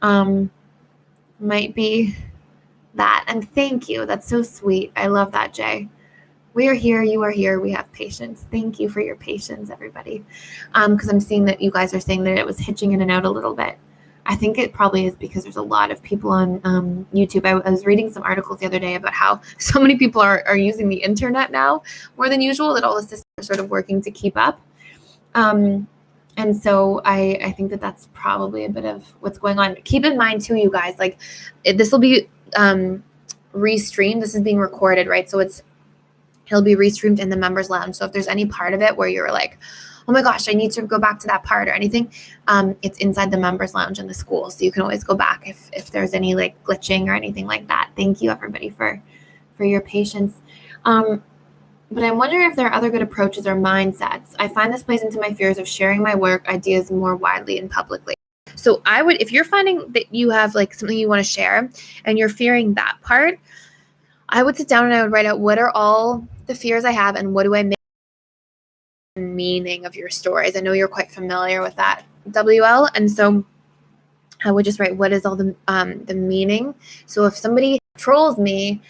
might be that. And thank you. That's so sweet. I love that, Jay. We are here. You are here. We have patience. Thank you for your patience, everybody. Because I'm seeing that you guys are saying that it was hitching in and out a little bit. I think it probably is because there's a lot of people on YouTube. I was reading some articles the other day about how so many people are using the internet now more than usual, that all the systems are sort of working to keep up. And so I think that that's probably a bit of what's going on. Keep in mind too, you guys, like this will be restreamed. This is being recorded, right? So it'll be restreamed in the members lounge. So if there's any part of it where you're like, oh my gosh, I need to go back to that part or anything, it's inside the members lounge in the school. So you can always go back if there's any like glitching or anything like that. Thank you, everybody, for your patience. But I'm wondering if there are other good approaches or mindsets. I find this plays into my fears of sharing my work ideas more widely and publicly. So I would, if you're finding that you have like something you want to share and you're fearing that part, I would sit down and I would write out, what are all the fears I have and what do I make meaning of your stories? I know you're quite familiar with that, WL. And so I would just write, what is all the meaning? So if somebody trolls me,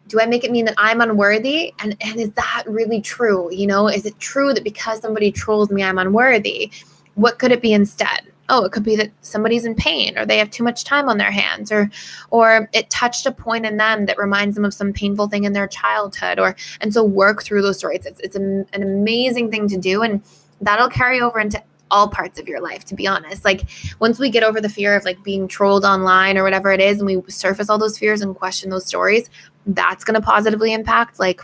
do I make it mean that I'm unworthy? And is that really true? Is it true that because somebody trolls me, I'm unworthy? What could it be instead? Oh, it could be that somebody's in pain, or they have too much time on their hands, or it touched a point in them that reminds them of some painful thing in their childhood, and so work through those stories. It's an amazing thing to do, and that'll carry over into all parts of your life, to be honest. Like, once we get over the fear of like being trolled online or whatever it is, and we surface all those fears and question those stories, that's going to positively impact like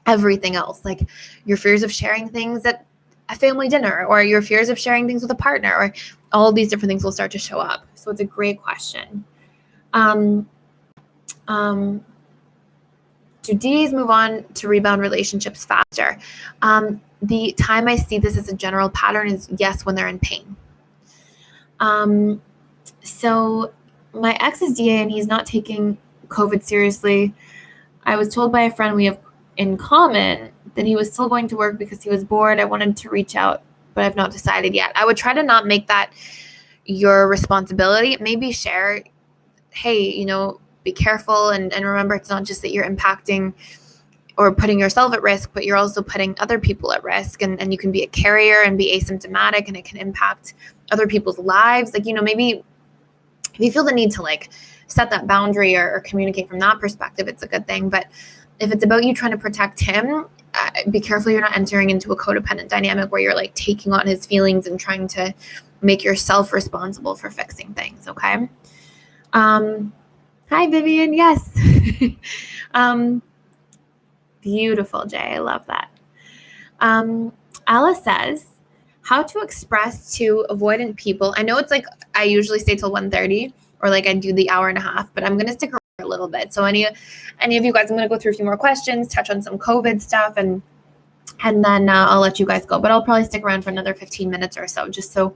everything else, like your fears of sharing things at a family dinner, or your fears of sharing things with a partner, or all these different things will start to show up. So it's a great question. Do Ds move on to rebound relationships faster? The time I see this as a general pattern is yes, when they're in pain. So my ex is DA and he's not taking COVID seriously. I was told by a friend we have in common that he was still going to work because he was bored. I wanted to reach out, but I've not decided yet. I would try to not make that your responsibility. Maybe share, hey, be careful and remember, it's not just that you're impacting or putting yourself at risk, but you're also putting other people at risk, and you can be a carrier and be asymptomatic, and it can impact other people's lives. Like, maybe if you feel the need to like set that boundary or communicate from that perspective, it's a good thing. But if it's about you trying to protect him, be careful you're not entering into a codependent dynamic where you're like taking on his feelings and trying to make yourself responsible for fixing things. Okay. Hi, Vivian. Yes. Beautiful, Jay. I love that. Alice says, how to express to avoidant people. I know it's like I usually stay till 1:30 or like I do the hour and a half, but I'm going to stick around a little bit. So any of you guys, I'm going to go through a few more questions, touch on some COVID stuff, and then I'll let you guys go. But I'll probably stick around for another 15 minutes or so, just so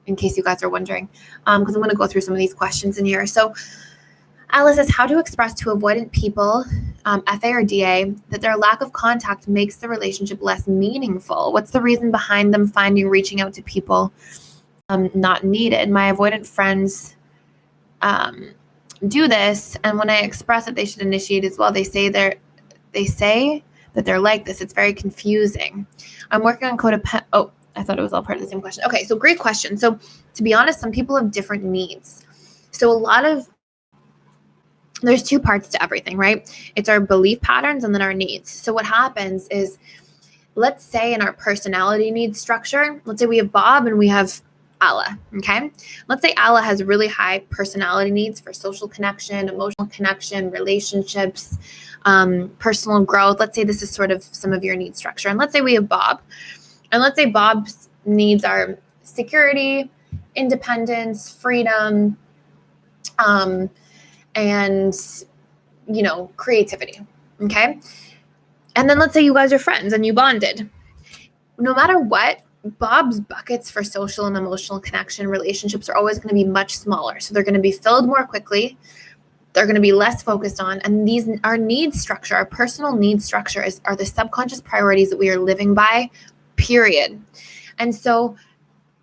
in case you guys are wondering, because I'm going to go through some of these questions in here. So Alice says, how to express to avoidant people FA or DA, that their lack of contact makes the relationship less meaningful. What's the reason behind them reaching out to people not needed? My avoidant friends do this, and when I express that they should initiate as well, they say that they're like this. It's very confusing. I'm working on codependent. Oh, I thought it was all part of the same question. Okay, so great question. So to be honest, some people have different needs. So there's two parts to everything, right? It's our belief patterns and then our needs. So what happens is, let's say in our personality needs structure, let's say we have Bob and we have Alla, okay? Let's say Alla has really high personality needs for social connection, emotional connection, relationships, personal growth. Let's say this is sort of some of your need structure. And let's say we have Bob. And let's say Bob's needs are security, independence, freedom, and, creativity, okay? And then let's say you guys are friends and you bonded. No matter what, Bob's buckets for social and emotional connection relationships are always going to be much smaller. So they're going to be filled more quickly. They're going to be less focused on. And our needs structure, our personal needs structure are the subconscious priorities that we are living by, period. And so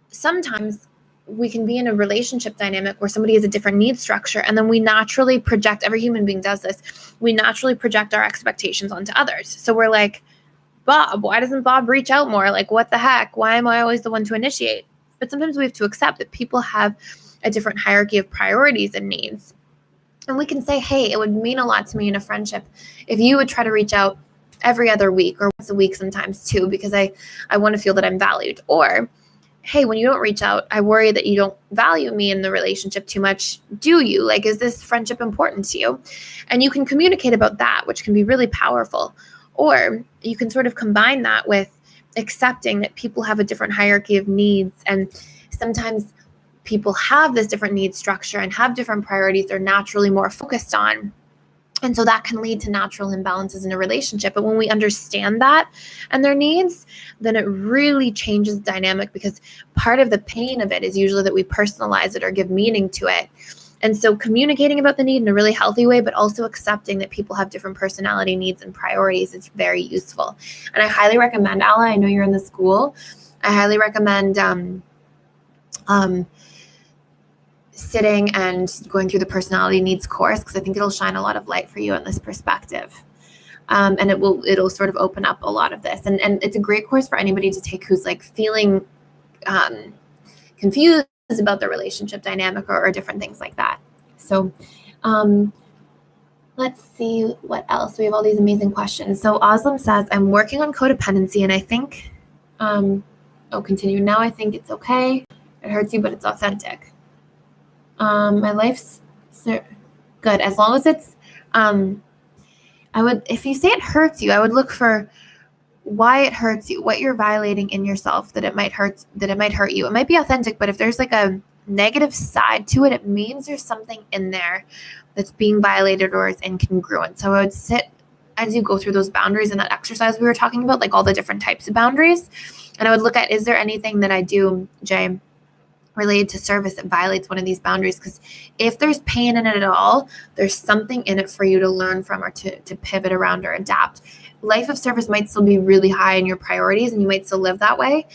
sometimes we can be in a relationship dynamic where somebody has a different need structure, and then we naturally project, every human being does this, we naturally project our expectations onto others. So we're like, Bob, why doesn't Bob reach out more? Like, what the heck? Why am I always the one to initiate? But sometimes we have to accept that people have a different hierarchy of priorities and needs. And we can say, hey, it would mean a lot to me in a friendship if you would try to reach out every other week or once a week sometimes too, because I want to feel that I'm valued. Or, hey, when you don't reach out, I worry that you don't value me in the relationship too much. Do you? Like, is this friendship important to you? And you can communicate about that, which can be really powerful. Or you can sort of combine that with accepting that people have a different hierarchy of needs. And sometimes people have this different need structure and have different priorities they're naturally more focused on. And so that can lead to natural imbalances in a relationship. But when we understand that and their needs, then it really changes the dynamic, because part of the pain of it is usually that we personalize it or give meaning to it. And so communicating about the need in a really healthy way, but also accepting that people have different personality needs and priorities is very useful. And I highly recommend, Alla, I know you're in the school, I highly recommend sitting and going through the personality needs course, because I think it'll shine a lot of light for you on this perspective. And it'll sort of open up a lot of this. And it's a great course for anybody to take who's like feeling confused about the relationship dynamic or different things like that. So let's see what else. We have all these amazing questions. So Oslam says, I'm working on codependency, and I think, continue. Now I think it's okay. It hurts you, but it's authentic. My life's good. As long as it's, if you say it hurts you, I would look for why it hurts you, what you're violating in yourself that it might hurt you. It might be authentic, but if there's like a negative side to it, it means there's something in there that's being violated or is incongruent. So I would sit as you go through those boundaries in that exercise we were talking about, like all the different types of boundaries. And I would look at, is there anything that I do, Jay, related to service that violates one of these boundaries? Because if there's pain in it at all, there's something in it for you to learn from or to pivot around or adapt. Life of service might still be really high in your priorities and you might still live that way,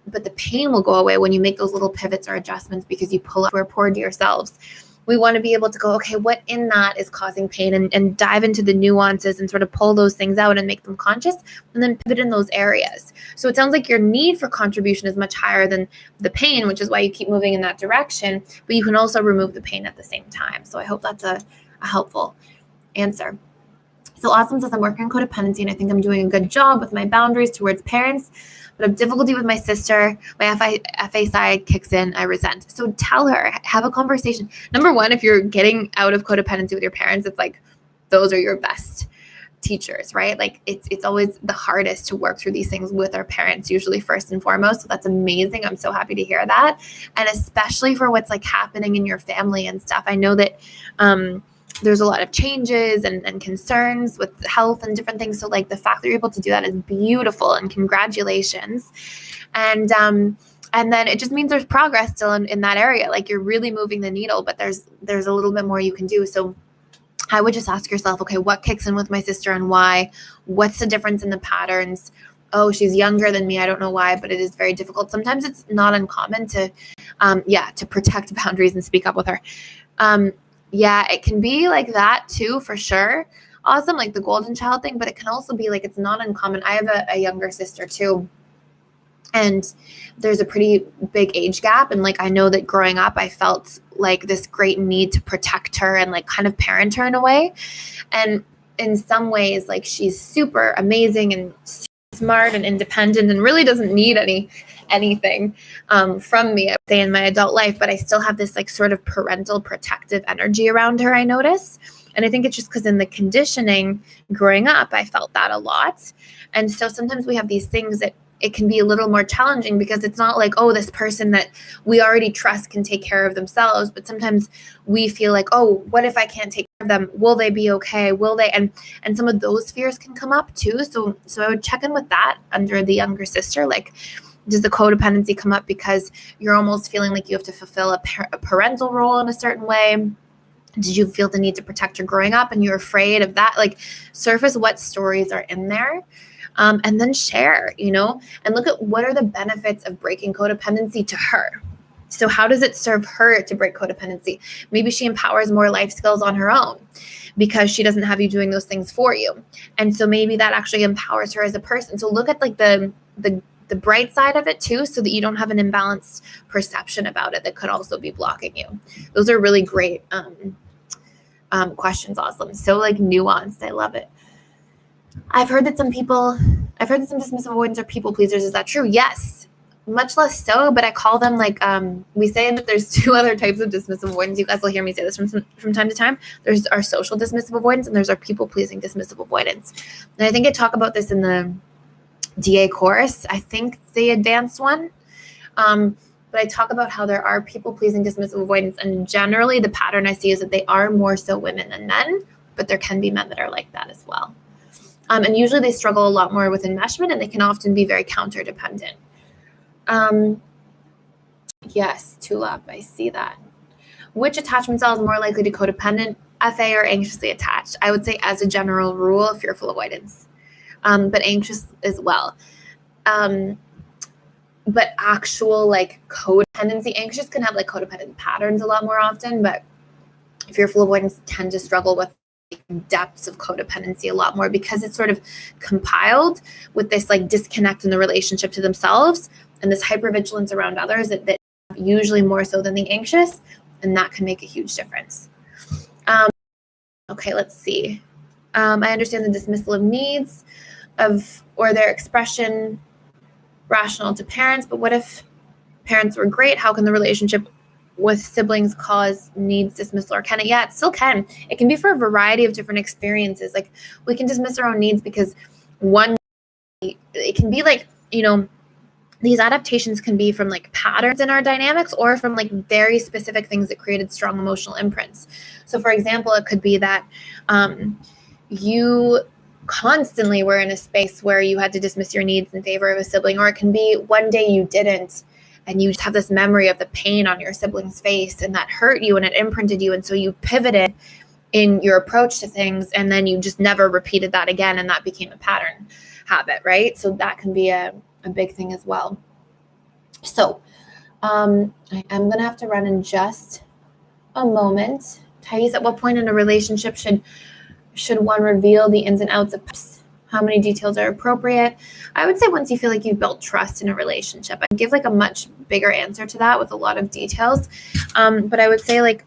but the pain will go away when you make those little pivots or adjustments, because you pull up where poor dear selves. We want to be able to go, okay, what in that is causing pain, and dive into the nuances and sort of pull those things out and make them conscious, and then pivot in those areas. So it sounds like your need for contribution is much higher than the pain, which is why you keep moving in that direction, but you can also remove the pain at the same time. So I hope that's a helpful answer. So Awesome says, I'm working on codependency, and I think I'm doing a good job with my boundaries towards parents, but I have difficulty with my sister. My FA side kicks in. I resent. So tell her, have a conversation. Number one, if you're getting out of codependency with your parents, it's like those are your best teachers, right? Like it's always the hardest to work through these things with our parents, usually first and foremost. So that's amazing. I'm so happy to hear that. And especially for what's like happening in your family and stuff. I know that there's a lot of changes and concerns with health and different things. So like the fact that you're able to do that is beautiful, and congratulations. And then it just means there's progress still in that area. Like you're really moving the needle, but there's a little bit more you can do. So I would just ask yourself, okay, what kicks in with my sister and why? What's the difference in the patterns? Oh, she's younger than me. I don't know why, but it is very difficult. Sometimes it's not uncommon to, to protect boundaries and speak up with her. Yeah, it can be like that too, for sure. Awesome, like the golden child thing, but it can also be like, it's not uncommon. I have a younger sister too, and there's a pretty big age gap. And like, I know that growing up, I felt like this great need to protect her and like kind of parent her in a way. And in some ways, like, she's super amazing and smart and independent and really doesn't need anything from me, I would say, in my adult life. But I still have this like sort of parental protective energy around her, I notice. And I think it's just because in the conditioning growing up, I felt that a lot. And so sometimes we have these things that it can be a little more challenging because it's not like, oh, this person that we already trust can take care of themselves. But sometimes we feel like, oh, what if I can't take care of them? Will they be okay? Will they? And some of those fears can come up too. So I would check in with that under the younger sister. Like, does the codependency come up because you're almost feeling like you have to fulfill a parental role in a certain way? Did you feel the need to protect her growing up and you're afraid of that? Like, surface what stories are in there. And then share, and look at what are the benefits of breaking codependency to her. So how does it serve her to break codependency? Maybe she empowers more life skills on her own because she doesn't have you doing those things for you. And so maybe that actually empowers her as a person. So look at like the bright side of it too, so that you don't have an imbalanced perception about it that could also be blocking you. Those are really great questions. Awesome. So like nuanced. I love it. I've heard that some dismissive avoidants are people pleasers. Is that true? Yes, much less so, but I call them like, we say that there's two other types of dismissive avoidance. You guys will hear me say this from time to time. There's our social dismissive avoidance and there's our people pleasing dismissive avoidance. And I think I talk about this in the DA course. I think the advanced one. But I talk about how there are people pleasing dismissive avoidance. And generally the pattern I see is that they are more so women than men, but there can be men that are like that as well. And usually they struggle a lot more with enmeshment and they can often be very counter-dependent. Yes, Tulip, I see that. Which attachment style is more likely to codependent, FA, or anxiously attached? I would say as a general rule, fearful avoidance, but anxious as well. But actual like codependency, anxious can have like codependent patterns a lot more often, but fearful avoidance tend to struggle with depths of codependency a lot more because it's sort of compiled with this like disconnect in the relationship to themselves and this hypervigilance around others that usually more so than the anxious, and that can make a huge difference. Okay, let's see. I understand the dismissal of needs or their expression rational to parents, but what if parents were great? How can the relationship with siblings cause needs dismissal, or can it? Yeah, it still can. It can be for a variety of different experiences. Like, we can dismiss our own needs because it can be like, these adaptations can be from like patterns in our dynamics or from like very specific things that created strong emotional imprints. So for example, it could be that you constantly were in a space where you had to dismiss your needs in favor of a sibling, or it can be one day you didn't, and you just have this memory of the pain on your sibling's face and that hurt you and it imprinted you. And so you pivoted in your approach to things and then you just never repeated that again. And that became a pattern habit, right? So that can be a big thing as well. So I am going to have to run in just a moment. Thais, at what point in a relationship should one reveal the ins and outs of how many details are appropriate? I would say once you feel like you've built trust in a relationship. I'd give like a much bigger answer to that with a lot of details. But I would say like,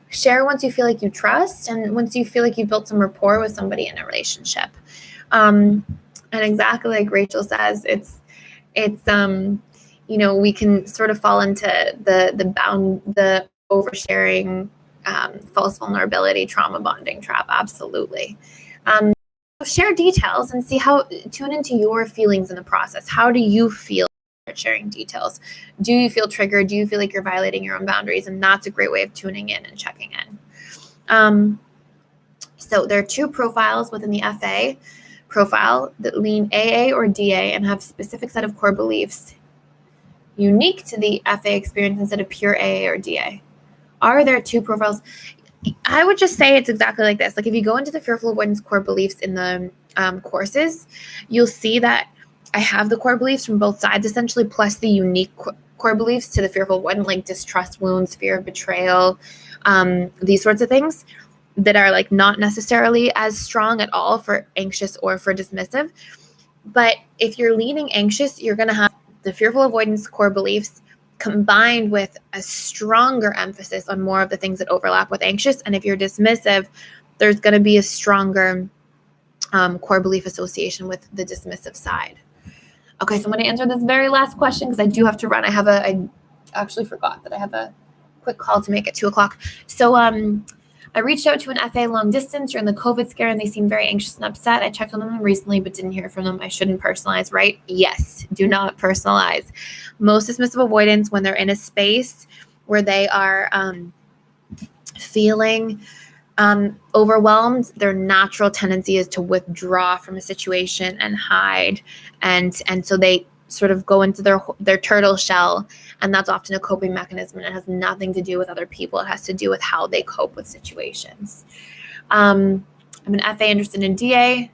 share once you feel like you trust and once you feel like you built some rapport with somebody in a relationship. And exactly like Rachel says, it's we can sort of fall into the oversharing, false vulnerability, trauma bonding trap. Absolutely. Share details and tune into your feelings in the process. How do you feel sharing details? Do you feel triggered? Do you feel like you're violating your own boundaries? And that's a great way of tuning in and checking in. So there are two profiles within the FA profile that lean AA or DA and have a specific set of core beliefs unique to the FA experience instead of pure AA or DA. Are there two profiles? I would just say it's exactly like this. Like if you go into the fearful avoidance core beliefs in the courses, you'll see that I have the core beliefs from both sides essentially, plus the unique core beliefs to the fearful avoidant, like distrust wounds, fear of betrayal, these sorts of things that are like not necessarily as strong at all for anxious or for dismissive. But if you're leaning anxious, you're going to have the fearful avoidance core beliefs combined with a stronger emphasis on more of the things that overlap with anxious. And if you're dismissive, there's going to be a stronger core belief association with the dismissive side. Okay, so I'm going to answer this very last question because I do have to run. I actually forgot that I have a quick call to make at 2:00. So I reached out to an FA long distance during the COVID scare and they seemed very anxious and upset. I checked on them recently but didn't hear from them. I shouldn't personalize, right? Yes, do not personalize. Most dismissive avoidants, when they're in a space where they are feeling overwhelmed, their natural tendency is to withdraw from a situation and hide. And so they sort of go into their turtle shell, and that's often a coping mechanism, and it has nothing to do with other people. It has to do with how they cope with situations. I'm an FA interested in DA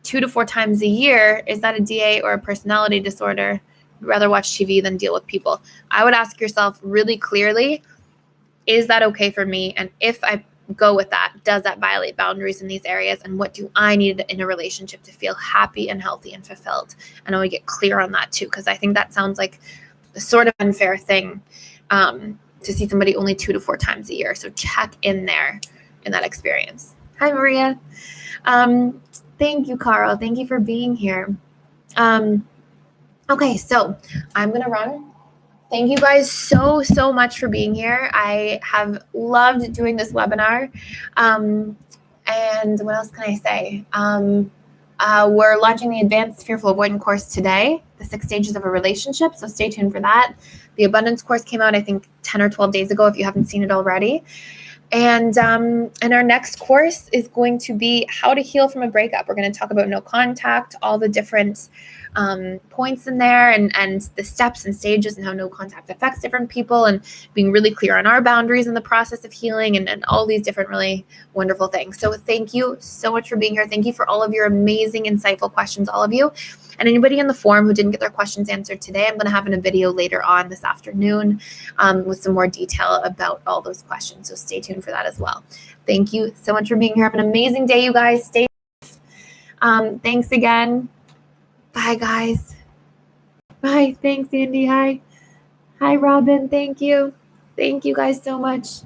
2 to 4 times a year. Is that a DA or a personality disorder? I'd rather watch TV than deal with people. I would ask yourself really clearly, is that okay for me? And if I go with that, does that violate boundaries in these areas? And what do I need in a relationship to feel happy and healthy and fulfilled? And I want to get clear on that too, because I think that sounds like a sort of unfair thing to see somebody only 2 to 4 times a year. So check in there in that experience. Hi, Maria. Thank you, Carl. Thank you for being here. Okay, so I'm going to run. Thank you guys so much for being here. I have loved doing this webinar. And what else can I say? We're launching the Advanced Fearful Avoidant course today, the 6 stages of a relationship. So stay tuned for that. The Abundance course came out, I think, 10 or 12 days ago, if you haven't seen it already. And our next course is going to be how to heal from a breakup. We're going to talk about no contact, all the different points in there, and the steps and stages, and how no contact affects different people, and being really clear on our boundaries in the process of healing, and all these different really wonderful things. So thank you so much for being here. Thank you for all of your amazing, insightful questions, all of you. And anybody in the forum who didn't get their questions answered today, I'm going to have in a video later on this afternoon with some more detail about all those questions. So stay tuned for that as well. Thank you so much for being here. Have an amazing day, you guys. Stay safe. Thanks again. Bye, guys. Bye. Thanks, Andy. Hi. Hi, Robin. Thank you. Thank you guys so much.